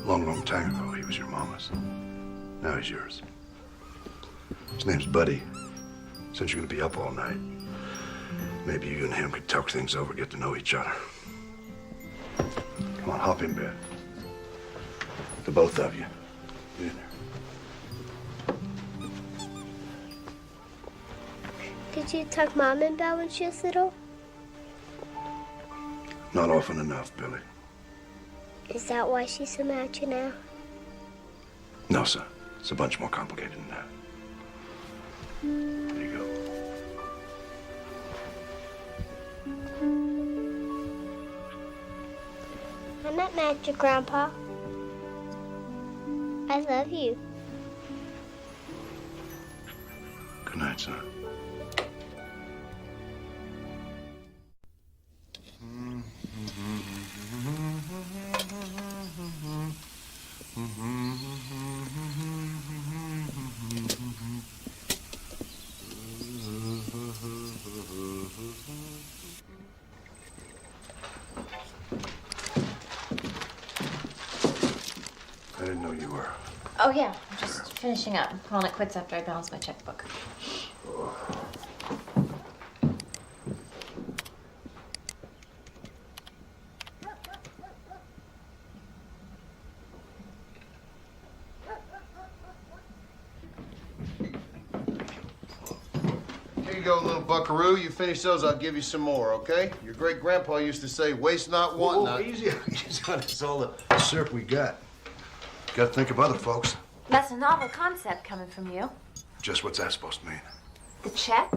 Long, long time ago, he was your mama's. Now he's yours. His name's Buddy. Since you're gonna be up all night, maybe you and him could talk things over, get to know each other. Come on, hop in bed. The both of you. Get in there. Did you tuck Mom in bed when she was little? Not often enough, Billy. Is that why she's so mad at you now? No, son. It's a bunch more complicated than that. There you go. I'm not mad at you, Grandpa. I love you. Good night, son. I didn't know you were. Oh, yeah. I'm just finishing up. I'm calling it quits after I balance my checkbook. Here you go, little buckaroo. You finish those, I'll give you some more, okay? Your great-grandpa used to say, waste not, want not. Easy on us. All the syrup we got. Got to think of other folks. That's a novel concept coming from you. Just what's that supposed to mean? The check?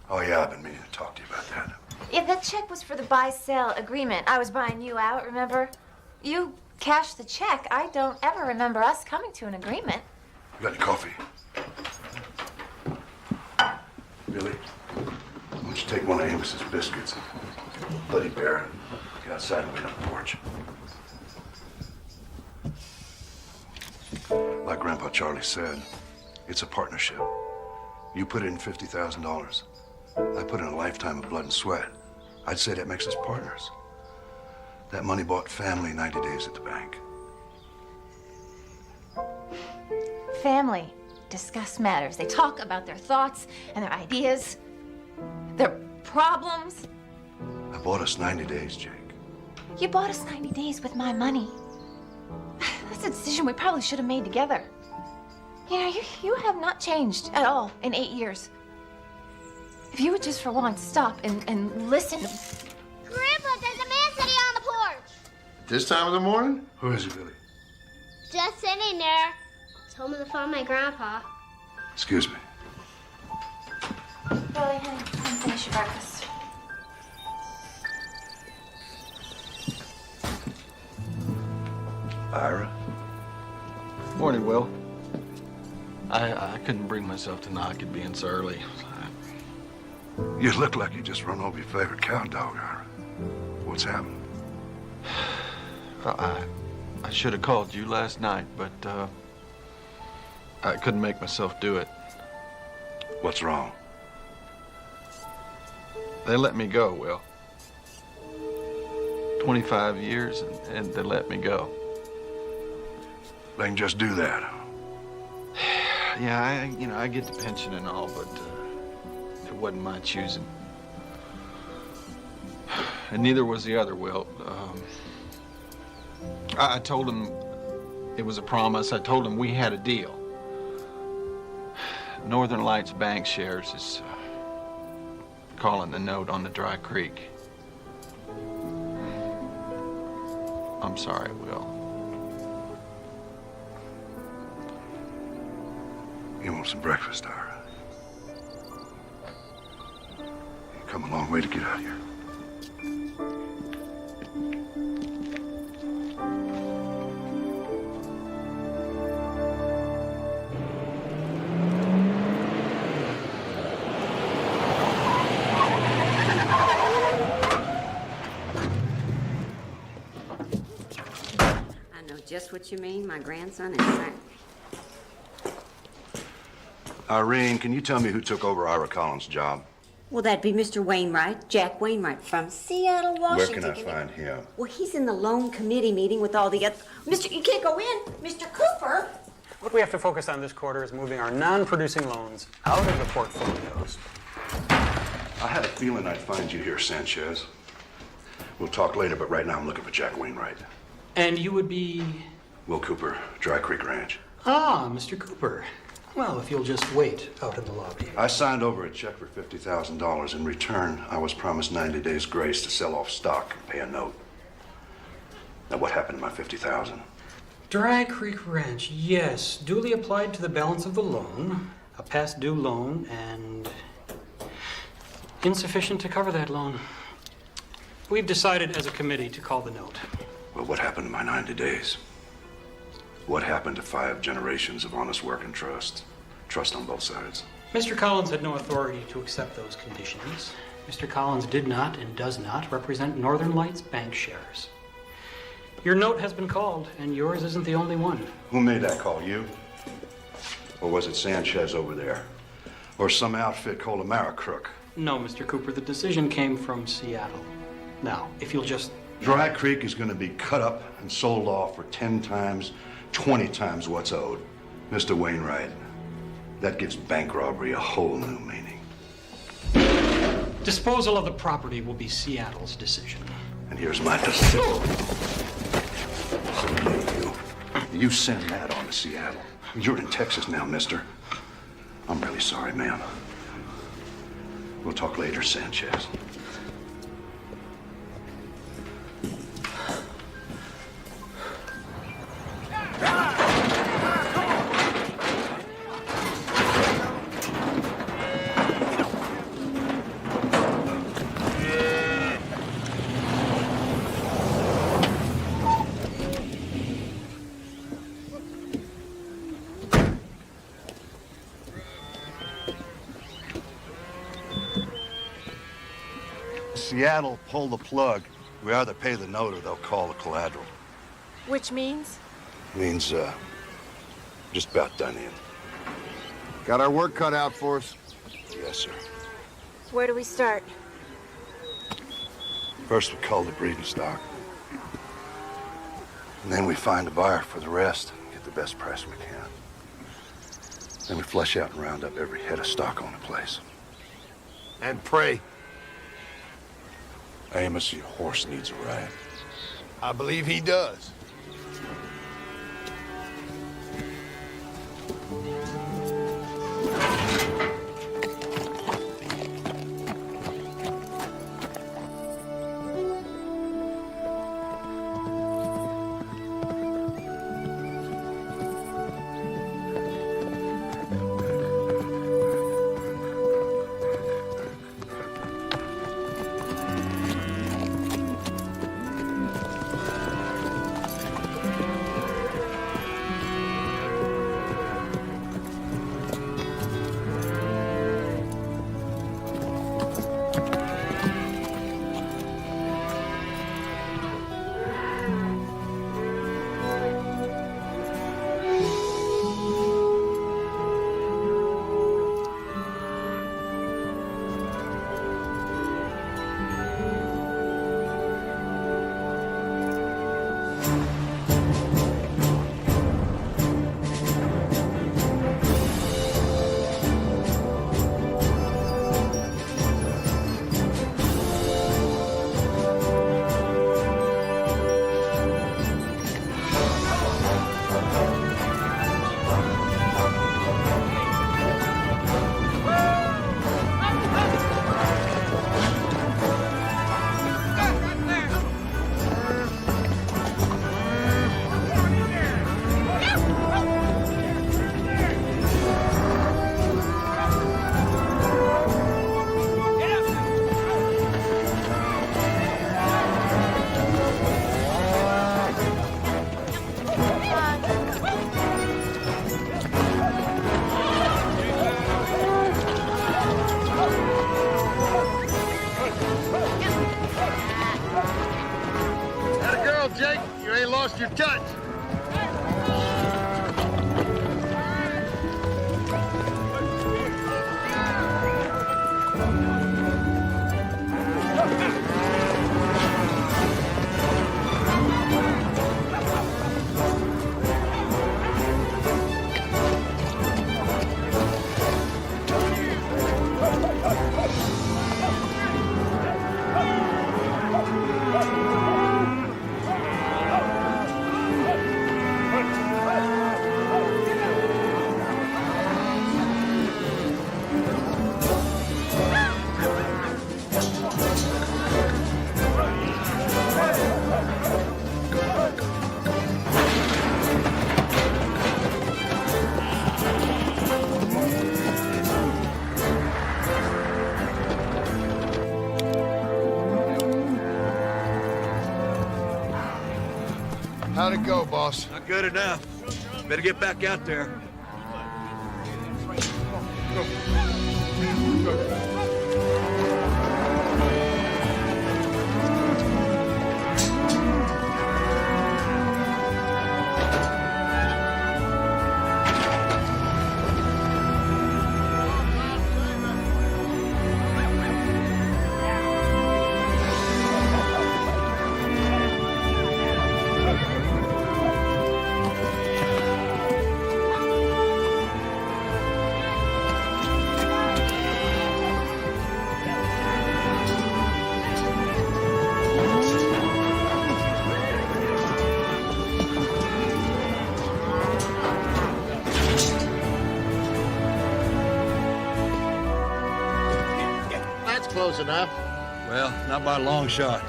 Oh, yeah, I've been meaning to talk to you about that. Yeah, that check was for the buy-sell agreement. I was buying you out, remember? You cash the check. I don't ever remember us coming to an agreement. You got any coffee? Billy, why don't you take one of Amos's biscuits? Bloody Baron, get outside and wait on the porch. Like Grandpa Charlie said, it's a partnership. You put in $50,000. I put in a lifetime of blood and sweat. I'd say that makes us partners. That money bought family 90 days at the bank. Family discuss matters. They talk about their thoughts and their ideas, their problems. I bought us 90 days, Jake. You bought us 90 days with my money. That's a decision we probably should have made together. You know, you have not changed at all in 8 years. If you would just for once stop and listen. Grandpa, there's a man sitting on the porch. This time of the morning? Who is he, Billy? Just sitting there. Told me to find my grandpa. Excuse me. Billy, honey, come finish your breakfast. Ira? Morning, Will. I couldn't bring myself to knock it being so early. You look like you just run over your favorite cow dog, Ira. What's happened? Well, I should have called you last night, but I couldn't make myself do it. What's wrong? They let me go, Will. 25 years, and they let me go. They can just do that. Yeah, I get the pension and all, but it wasn't my choosing. And neither was the other, Will. I told him it was a promise. I told him we had a deal. Northern Lights Bank Shares is calling the note on the Dry Creek. I'm sorry, Will. You want some breakfast, Ira? You've come a long way to get out here. I know just what you mean. My grandson is sick. Irene, can you tell me who took over Ira Collins' job? Well, that'd be Mr. Wainwright, Jack Wainwright from Seattle, Where Washington. can I find him? Well, he's in the loan committee meeting with all the other... Mr. You can't go in. Mr. Cooper. What we have to focus on this quarter is moving our non-producing loans out of the portfolios. I had a feeling I'd find you here, Sanchez. We'll talk later, but right now I'm looking for Jack Wainwright. And you would be... Will Cooper, Dry Creek Ranch. Ah, Mr. Cooper. Well, if you'll just wait out in the lobby. I signed over a check for $50,000. In return, I was promised 90 days grace to sell off stock and pay a note. Now, what happened to my $50,000? Dry Creek Ranch, yes. Duly applied to the balance of the loan, a past due loan, and insufficient to cover that loan. We've decided as a committee to call the note. Well, what happened to my 90 days? What happened to 5 generations of honest work and trust? Trust on both sides. Mr. Collins had no authority to accept those conditions. Mr. Collins did not and does not represent Northern Lights Bank Shares. Your note has been called, and yours isn't the only one. Who made that call, you? Or was it Sanchez over there? Or some outfit called Americrook? No, Mr. Cooper, the decision came from Seattle. Now, if you'll just... Dry Creek is going to be cut up and sold off for 10 times, 20 times what's owed. Mr. Wainwright, that gives bank robbery a whole new meaning. Disposal of the property will be Seattle's decision. And here's my decision. You send that on to Seattle. You're in Texas now, mister. I'm really sorry, ma'am. We'll talk later, Sanchez. Seattle pull the plug, we either pay the note or they'll call the collateral. Which means? Means, just about done in. Got our work cut out for us. Yes, sir. Where do we start? First we cull the breeding stock. And then we find a buyer for the rest, get the best price we can. Then we flush out and round up every head of stock on the place. And pray. Amos, your horse needs a ride. I believe he does. Jake. You ain't lost your touch. How'd it go, boss? Not good enough. Better get back out there. Close enough. Well, not by a long shot.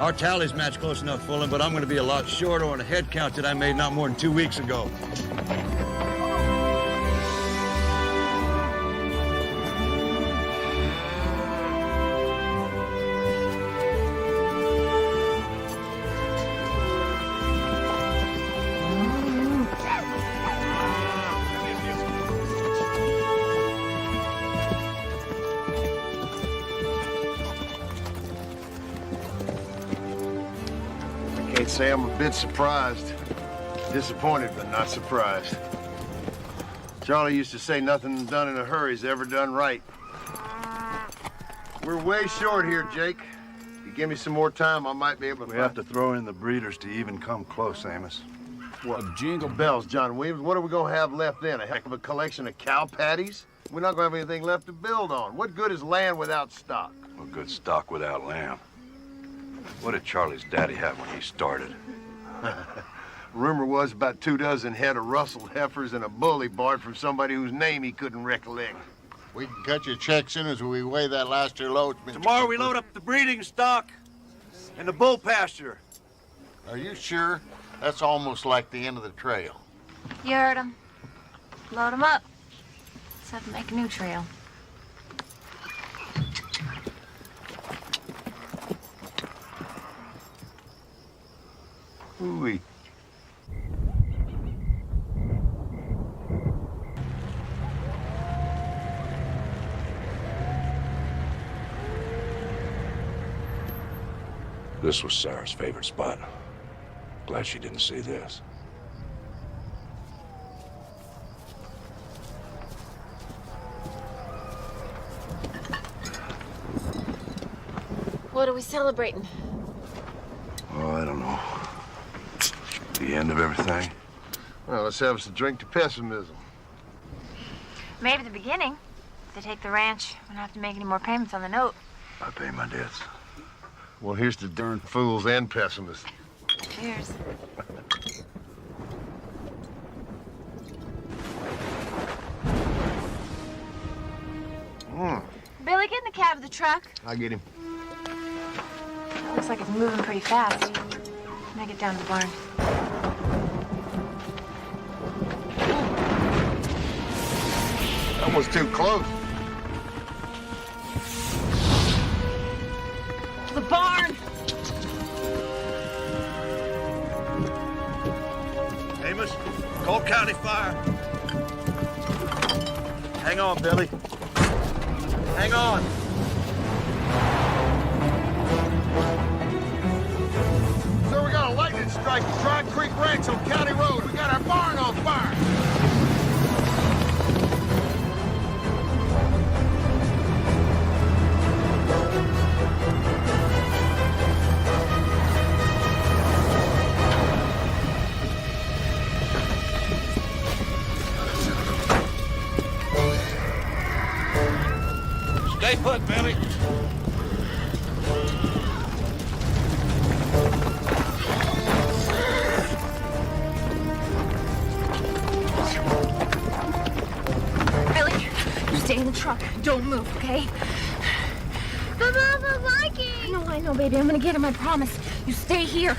Our tallies match close enough, Fulham, but I'm going to be a lot shorter on a head count that I made not more than 2 weeks ago. might say I'm a bit surprised. Disappointed, but not surprised. Charlie used to say nothing done in a hurry is ever done right. We're way short here, Jake. If you give me some more time, I might be able to... We have to throw in the breeders to even come close, Amos. What, jingle bells, John Williams? What are we gonna have left then? A heck of a collection of cow patties? We're not gonna have anything left to build on. What good is land without stock? Well, good stock without lamb. What did Charlie's daddy have when he started? Rumor was about 24 head of rustled heifers and a bull he borrowed from somebody whose name he couldn't recollect. We can cut your check soon as we weigh that last year load, Mr. Tomorrow we Cooper. load up the breeding stock and the bull pasture. Are you sure? That's almost like the end of the trail. You heard him. Load him up. Let's have to make a new trail. Ooh-wee. This was Sarah's favorite spot. Glad she didn't see this. What are we celebrating? Oh, I don't know. The end of everything? Well, let's have us a drink to pessimism. Maybe the beginning. If they take the ranch, we don't have to make any more payments on the note. I pay my debts. Well, here's to darn fools and pessimists. Cheers. Billy, get in the cab of the truck. I get him. It looks like it's moving pretty fast. Make it down to the barn. That was too close. The barn! Amos, Cole County Fire. Hang on, Billy. Hang on. So we got a lightning strike at Dry Creek Ranch on County Road. We got our barn on fire. Stay put, Billy. Billy, you stay in the truck. Don't move, okay? But Mama, Mikey! No, I know, baby. I'm gonna get him, I promise. You stay here.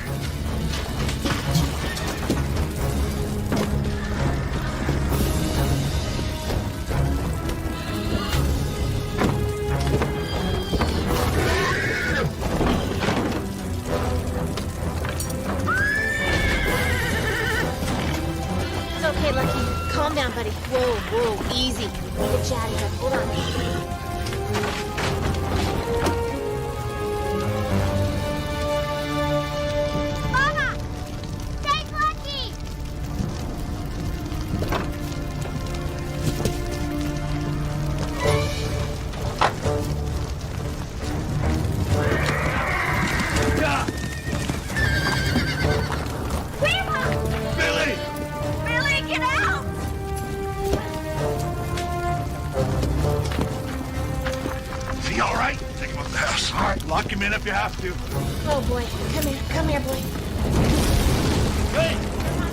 It's okay, Lucky. Calm down, buddy. Whoa, easy. Get chatty up. Hold on. Mama! Take Lucky! Billy! Billy, get out! Is he all right? Take him up the house. All right, lock him in if you have to. Oh, boy. Come here, boy. Hey! Come on.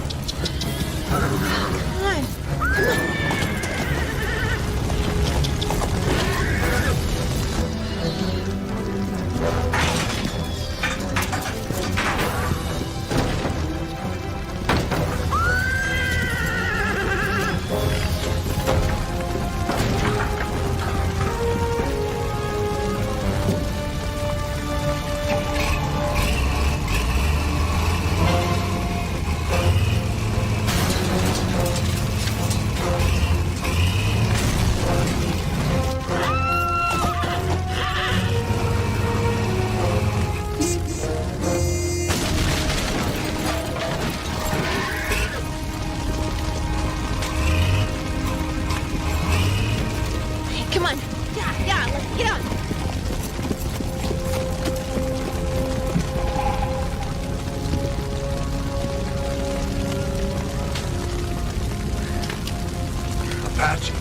Apache.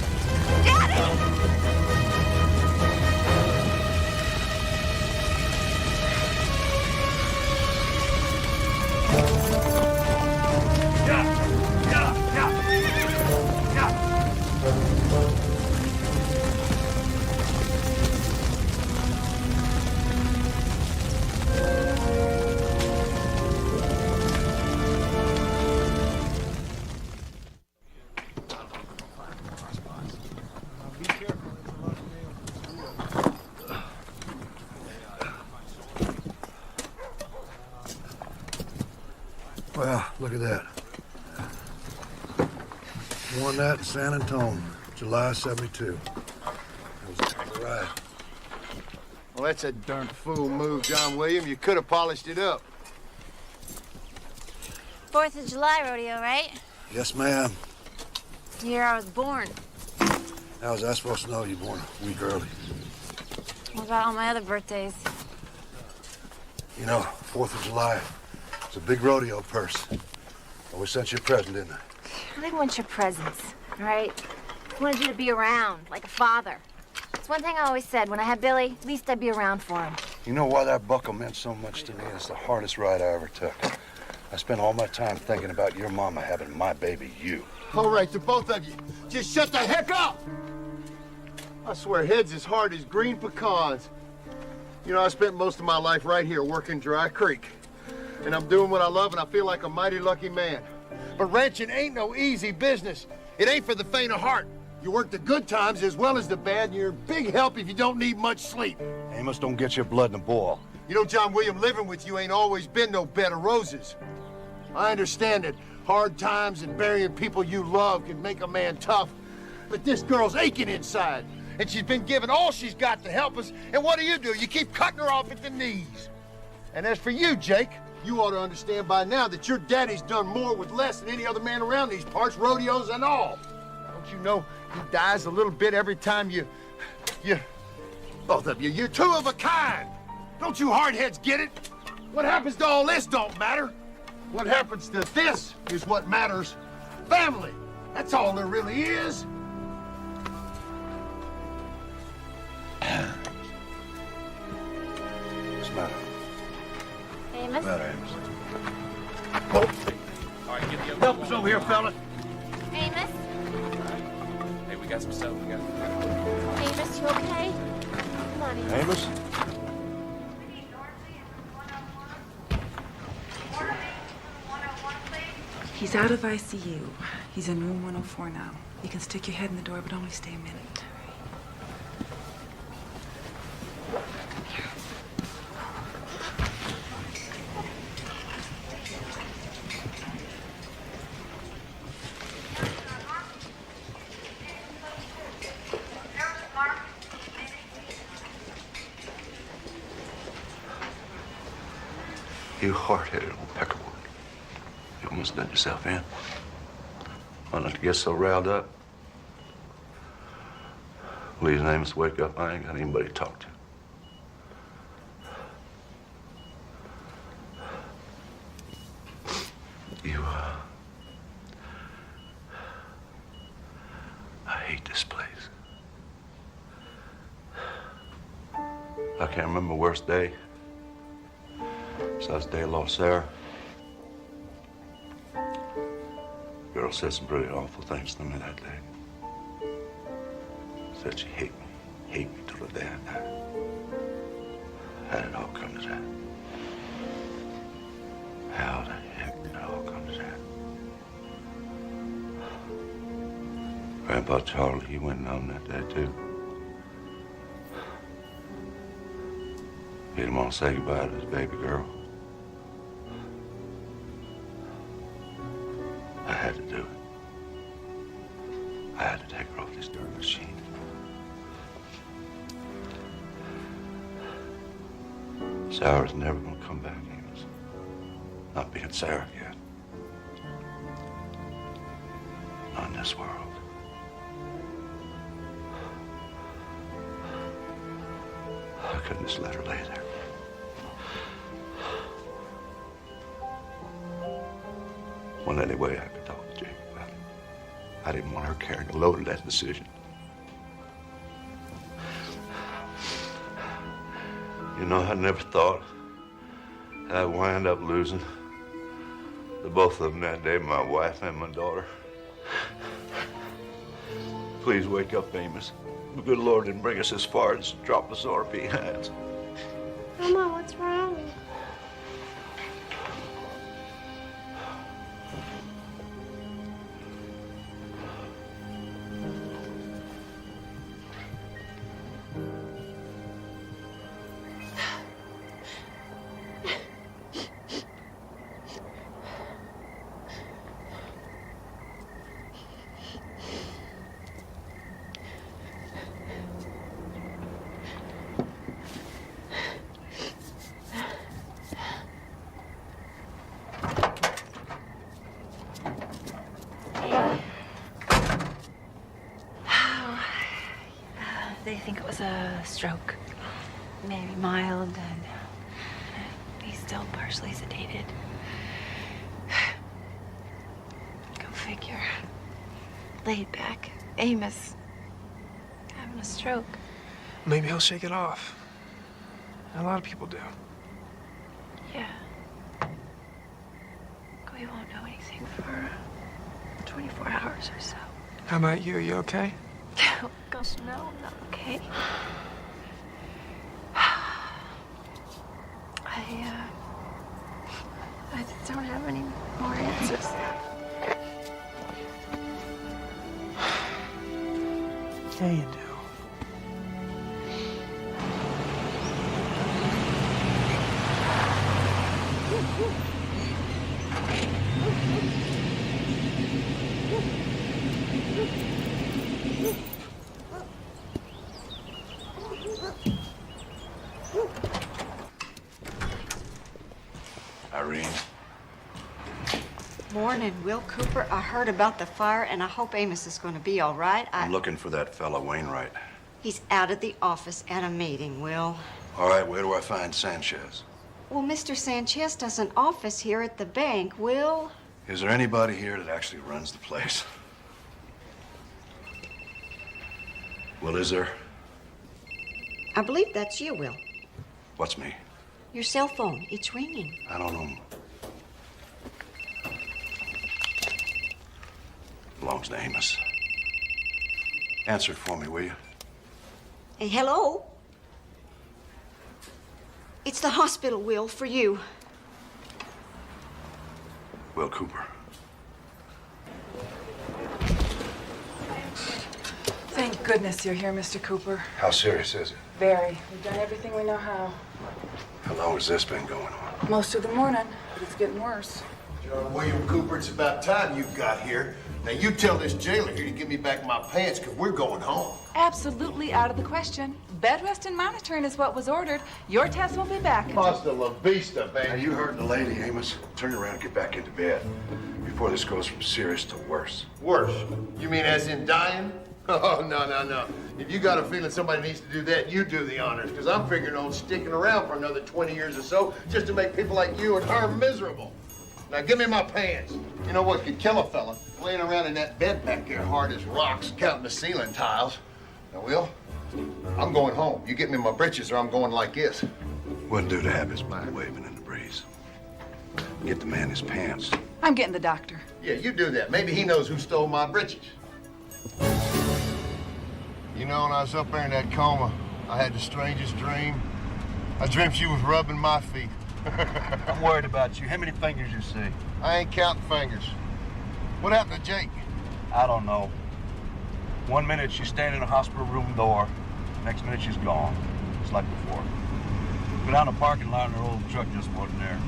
Well, look at that. Won that in San Antonio, July '72. It was a hell of a ride. Well, that's a darn fool move, John William. You could have polished it up. 4th of July rodeo, right? Yes, ma'am. The year I was born. How was I supposed to know you born a week early? What about all my other birthdays? You know, 4th of July, it's a big rodeo purse. Well, we sent you a present, didn't I? I didn't want your presents, all right? I wanted you to be around, like a father. It's one thing I always said. When I had Billy, at least I'd be around for him. You know why that buckle meant so much to me? It's the hardest ride I ever took. I spent all my time thinking about your mama having my baby, you. All right, the both of you, just shut the heck up! I swear, head's as hard as green pecans. You know, I spent most of my life right here working Dry Creek. And I'm doing what I love, and I feel like a mighty lucky man. But ranching ain't no easy business. It ain't for the faint of heart. You work the good times as well as the bad, and you're big help if you don't need much sleep. Amos, don't get your blood in a boil. You know, John William, living with you ain't always been no bed of roses. I understand that hard times and burying people you love can make a man tough, but this girl's aching inside, and she's been given all she's got to help us, and what do? You keep cutting her off at the knees. And as for you, Jake, you ought to understand by now that your daddy's done more with less than any other man around these parts, rodeos and all. Don't you know he dies a little bit every time you both of you, you're two of a kind. Don't you hardheads get it? What happens to all this don't matter. What happens to this is what matters. Family. That's all there really is. What's the matter? Amos? What's the matter, Amos? All right, get the other Help us over here, fella. Amos? Hey, we got some stuff. Amos, you okay? Come on, Amos. Amos? He's out of ICU. He's in room 104 now. You can stick your head in the door, but only stay a minute. You hard-headed old peckerwood. You almost let yourself in. Why not you get so riled up? Please, Amos, wake up. I ain't got anybody to talk to. I hate this place. I can't remember the worst day. Besides the day I lost Sarah. Girl said some pretty awful things to me that day. Said she hate me till the day I die. How did it all come to that? How the heck did it all come to that? Grandpa Charlie, he went on that day too. He didn't want to say goodbye to his baby girl. I had to do it. I had to take her off this darn machine. Sarah's never gonna come back, Amos. Not being Sarah yet. Not in this world. I couldn't just let her lay there. Well, anyway, I could talk to Jake about it. I didn't want her carrying the load of that decision. You know, I never thought I'd wind up losing the both of them that day, my wife and my daughter. Please wake up, Amos. The good Lord didn't bring us as far as drop us on our behinds. Mama, what's wrong? They think it was a stroke. Maybe mild, and he's still partially sedated. Go figure. Laid back. Amos. Having a stroke. Maybe he'll shake it off. A lot of people do. Yeah. We won't know anything for 24 hours or so. How about you? You okay? Oh, gosh, no, I'm not okay. I just don't have any more answers. Yeah, you do. Irene. Morning, Will Cooper. I heard about the fire, and I hope Amos is going to be all right. I'm looking for that fella, Wainwright. He's out at the office at a meeting, Will. All right, where do I find Sanchez? Well, Mr. Sanchez does an office here at the bank, Will. Is there anybody here that actually runs the place? Well, is there? I believe that's you, Will. What's me? Your cell phone. It's ringing. I don't know. Belongs to Amos. Answer it for me, will you? Hey, hello? It's the hospital, Will, for you. Will Cooper. Thank goodness you're here, Mr. Cooper. How serious is it? Very. We've done everything we know how. How long has this been going on? Most of the morning, but it's getting worse. William Cooper, it's about time you got here. Now you tell this jailer here to give me back my pants, because we're going home. Absolutely out of the question. Bed rest and monitoring is what was ordered. Your test will be back. Hasta la vista, baby. Now, you heard the lady, Amos. Turn around and get back into bed before this goes from serious to worse. Worse? You mean as in dying? Oh, no. If you got a feeling somebody needs to do that, you do the honors, because I'm figuring on sticking around for another 20 years or so just to make people like you and her miserable. Now, give me my pants. You know what could kill a fella? Laying around in that bed back there hard as rocks, counting the ceiling tiles. Now, Will, I'm going home. You get me my britches or I'm going like this. Wouldn't do to have his mind waving in the breeze. Get the man his pants. I'm getting the doctor. Yeah, you do that. Maybe he knows who stole my britches. You know, when I was up there in that coma, I had the strangest dream. I dreamt you was rubbing my feet. I'm worried about you. How many fingers you see? I ain't counting fingers. What happened to Jake? I don't know. One minute she's standing in a hospital room door. Next minute she's gone. It's like before. Go down the parking lot and her old truck just wasn't there.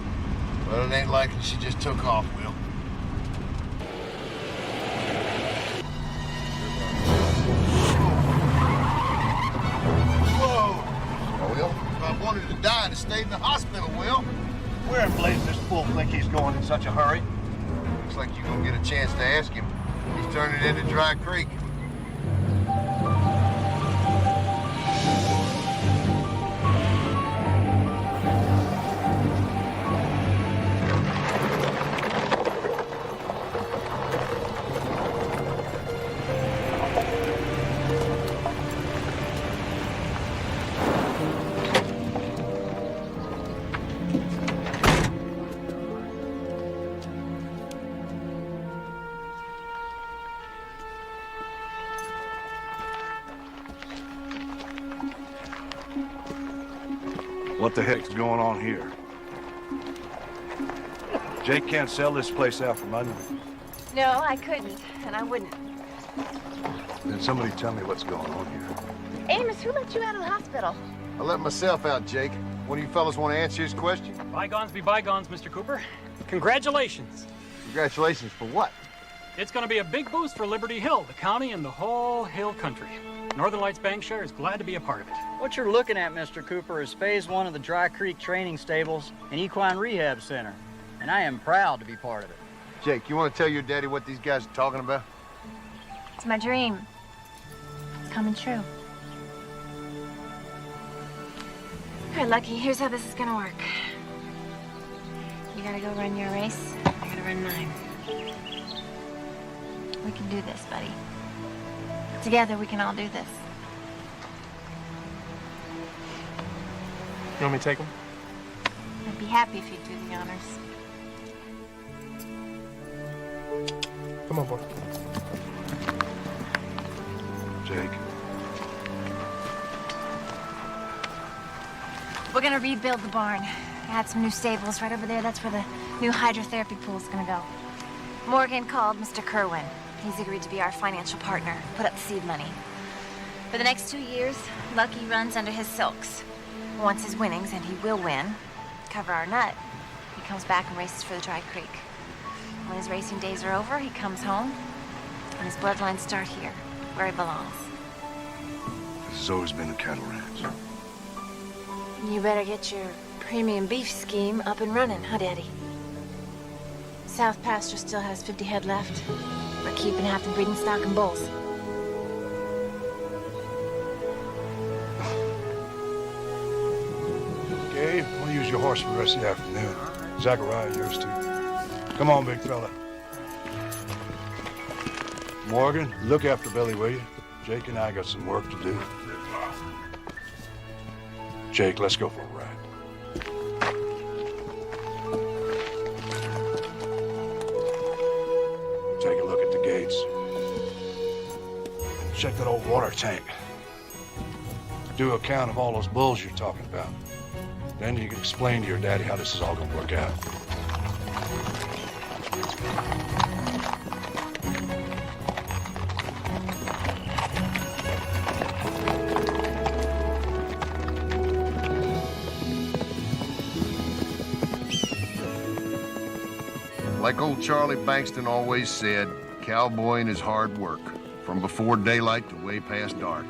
Well, it ain't likely she just took off, Will. Whoa! Now, Will, if I wanted to die, I'd have stayed in the hospital, Will. Where in blazes this fool think he's going in such a hurry? Looks like you're gonna get a chance to ask him. He's turning into Dry Creek. What the heck's going on here? Jake can't sell this place out for money. No, I couldn't, and I wouldn't. Then somebody tell me what's going on here. Amos, who let you out of the hospital? I let myself out, Jake. One of you fellas want to answer his question? Bygones be bygones, Mr. Cooper. Congratulations. Congratulations for what? It's going to be a big boost for Liberty Hill, the county, and the whole Hill country. Northern Lights Bank Share is glad to be a part of it. What you're looking at, Mr. Cooper, is phase 1 of the Dry Creek Training Stables and Equine Rehab Center. And I am proud to be part of it. Jake, you want to tell your daddy what these guys are talking about? It's my dream. It's coming true. All right, Lucky, here's how this is gonna work. You gotta go run your race. I gotta run mine. We can do this, buddy. Together, we can all do this. You want me to take him? I'd be happy if you'd do the honors. Come on, boy. Jake. We're gonna rebuild the barn. Add some new stables right over there. That's where the new hydrotherapy pool's gonna go. Morgan called Mr. Kerwin. He's agreed to be our financial partner, put up the seed money. For the next 2 years, Lucky runs under his silks. Once his winnings, and he will win, cover our nut, he comes back and races for the Dry Creek. When his racing days are over, he comes home, and his bloodlines start here, where he belongs. This has always been a cattle ranch. You better get your premium beef scheme up and running, huh, Daddy? South Pasture still has 50 head left. We're keeping half the breeding stock and bulls. Gabe, we'll use your horse for the rest of the afternoon. Zachariah, yours too. Come on, big fella. Morgan, look after Billy, will you? Jake and I got some work to do. Jake, let's go for a ride. Take a look at the gates. Check that old water tank. Do a count of all those bulls you're talking about. Then you can explain to your daddy how this is all gonna work out. Like old Charlie Bankston always said, cowboying is hard work, from before daylight to way past dark.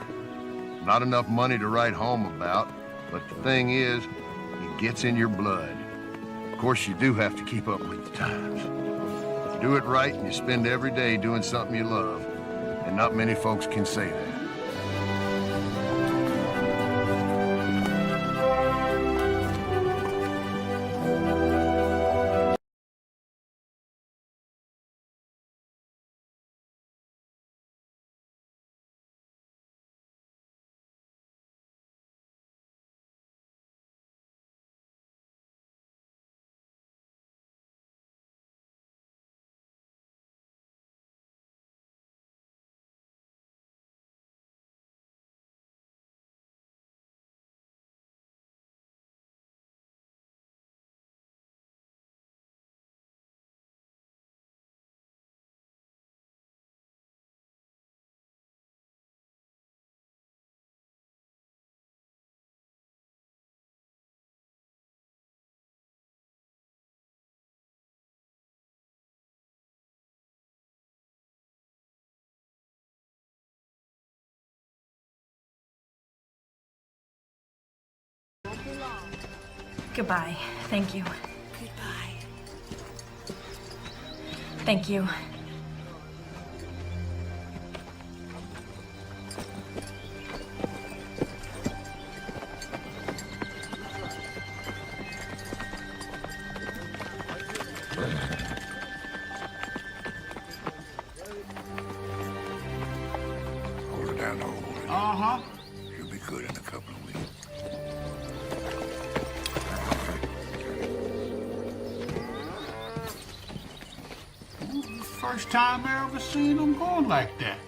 Not enough money to write home about, but the thing is, it gets in your blood. Of course, you do have to keep up with the times. You do it right and you spend every day doing something you love, and not many folks can say that. Goodbye. Thank you. Goodbye. Thank you. Hold it down, old boy. Uh-huh. You'll be good in a couple of weeks. First time I ever seen them going like that.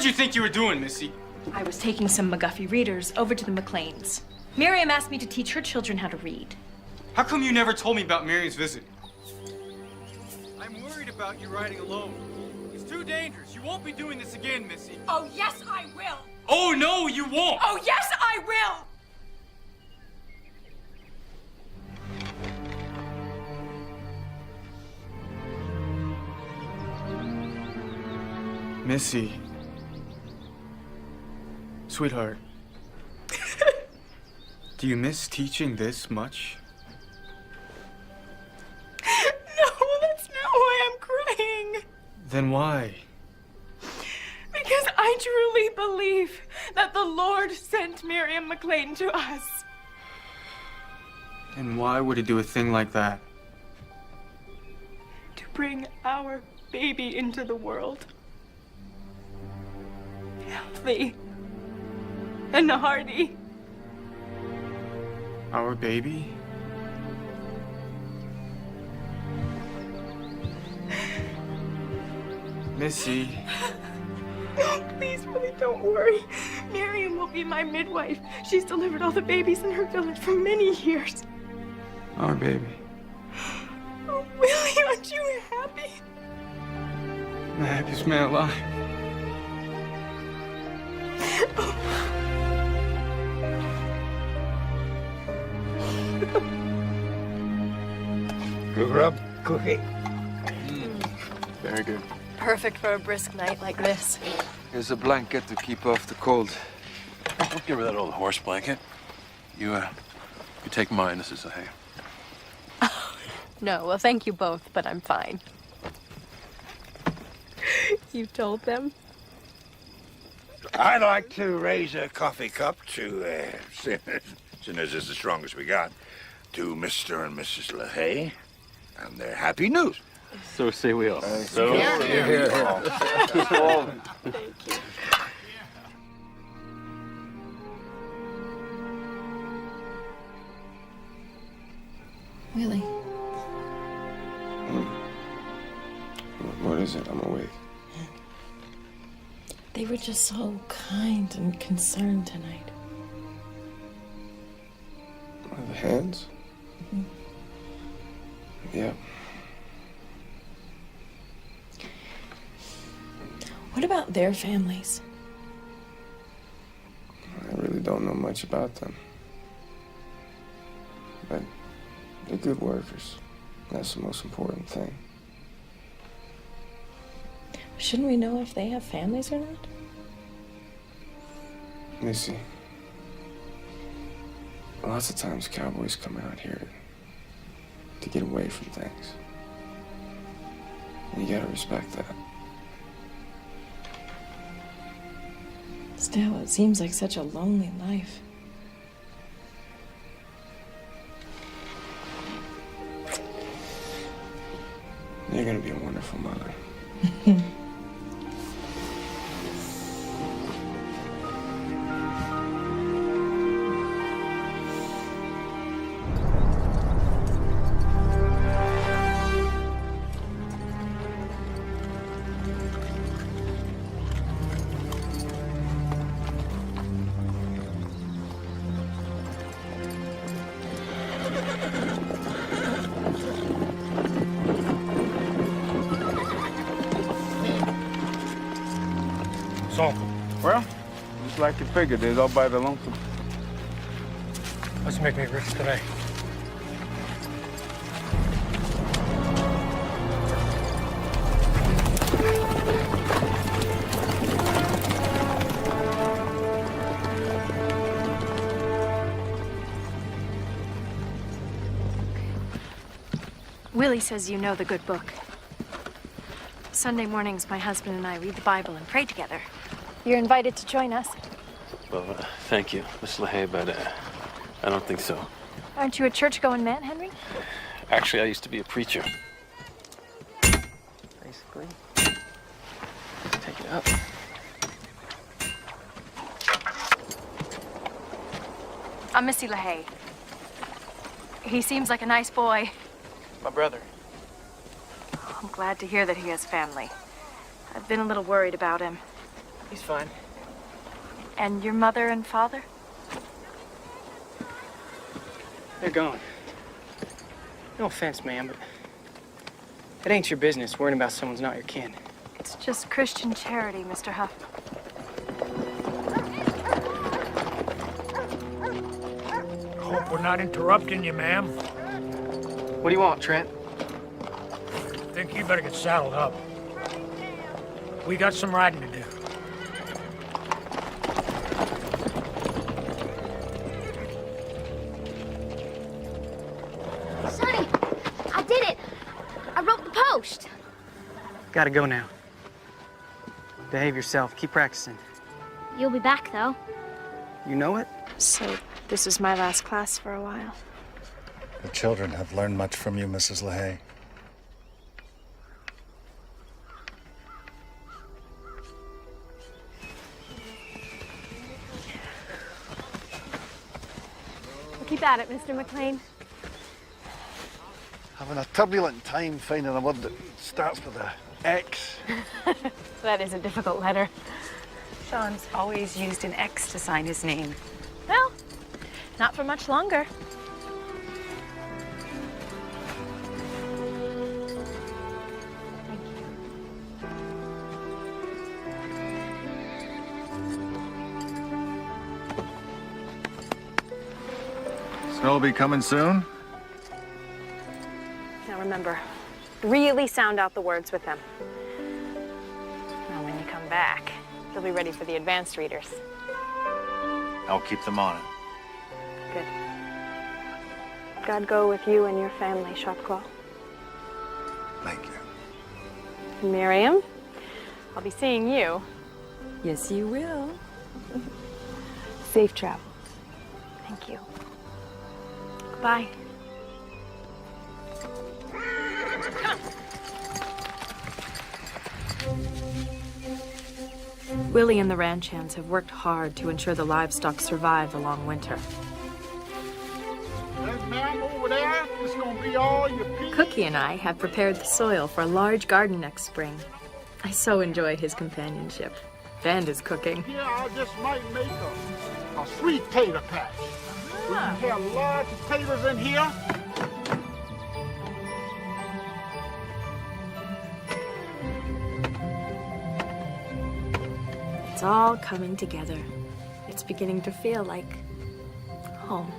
you think you were doing, Missy? I was taking some McGuffey readers over to the McLeans. Miriam asked me to teach her children how to read. How come you never told me about Miriam's visit? I'm worried about you riding alone. It's too dangerous. You won't be doing this again, Missy. Oh, yes, I will. Oh, no, you won't. Oh, yes, I will. Missy. Sweetheart. Do you miss teaching this much? No, that's not why I'm crying. Then why? Because I truly believe that the Lord sent Miriam McLean to us. And why would he do a thing like that? To bring our baby into the world. Healthy and hearty. Our baby? Missy. No, please, really don't worry. Miriam will be my midwife. She's delivered all the babies in her village for many years. Our baby. Oh, Willie, aren't you happy? The happiest man alive. Good rub, cookie. Very good. Perfect for a brisk night like this. Here's a blanket to keep off the cold. Don't give her that old horse blanket. You take mine, Mrs. Hay. No, well, thank you both, but I'm fine. You told them? I'd like to raise a coffee cup to, sinners is the strongest we got, to Mr. and Mrs. LaHaye and their happy news. So say we all. So here. Thank you. Willie. What is it? I'm awake. They were just so kind and concerned tonight. The hands? Mhm. Yeah. What about their families? I really don't know much about them. But they're good workers. That's the most important thing. Shouldn't we know if they have families or not? Missy, lots of times cowboys come out here to get away from things. And you gotta respect that. Still, it seems like such a lonely life. You're gonna be a wonderful mother. So, well, just like you figured, it's all by the lonesome. Let's make me rich today. Willie says you know the good book. Sunday mornings, my husband and I read the Bible and pray together. You're invited to join us. Well, thank you, Miss LaHaye, but I don't think so. Aren't you a church-going man, Henry? Actually, I used to be a preacher. Basically. Take it up. I'm Missy LaHaye. He seems like a nice boy. My brother. I'm glad to hear that he has family. I've been a little worried about him. He's fine. And your mother and father? They're gone. No offense, ma'am, but it ain't your business worrying about someone's not your kin. It's just Christian charity, Mr. Huff. Hope we're not interrupting you, ma'am. What do you want, Trent? Think you better get saddled up. We got some riding to do. Sonny, I did it. I wrote the post. Gotta go now. Behave yourself. Keep practicing. You'll be back, though. You know it? So this is my last class for a while. The children have learned much from you, Mrs. LaHaye. Keep at it, Mr. McLean. Having a turbulent time finding a word that starts with a X. That is a difficult letter. Sean's always used an X to sign his name. Well, not for much longer. Snow be coming soon? Now remember, really sound out the words with them. Now when you come back, they'll be ready for the advanced readers. I'll keep them on it. Good. God go with you and your family, Sharpclaw. Thank you. And Miriam, I'll be seeing you. Yes, you will. Safe travels. Thank you. Goodbye. Willie and the ranch hands have worked hard to ensure the livestock survive the long winter. That ma'am over there, it's gonna be all your peas. Cookie and I have prepared the soil for a large garden next spring. I so enjoy his companionship and his cooking. Yeah, I just might make a sweet tater patch. We can have large potatoes in here. It's all coming together. It's beginning to feel like home.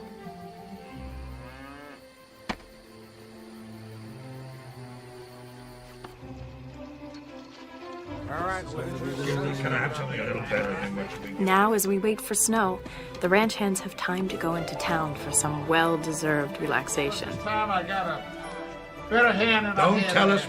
All right, can I have something a little better than what we get? Now, as we wait for snow, the ranch hands have time to go into town for some well-deserved relaxation. This time I got a better hand than I had. Don't tell us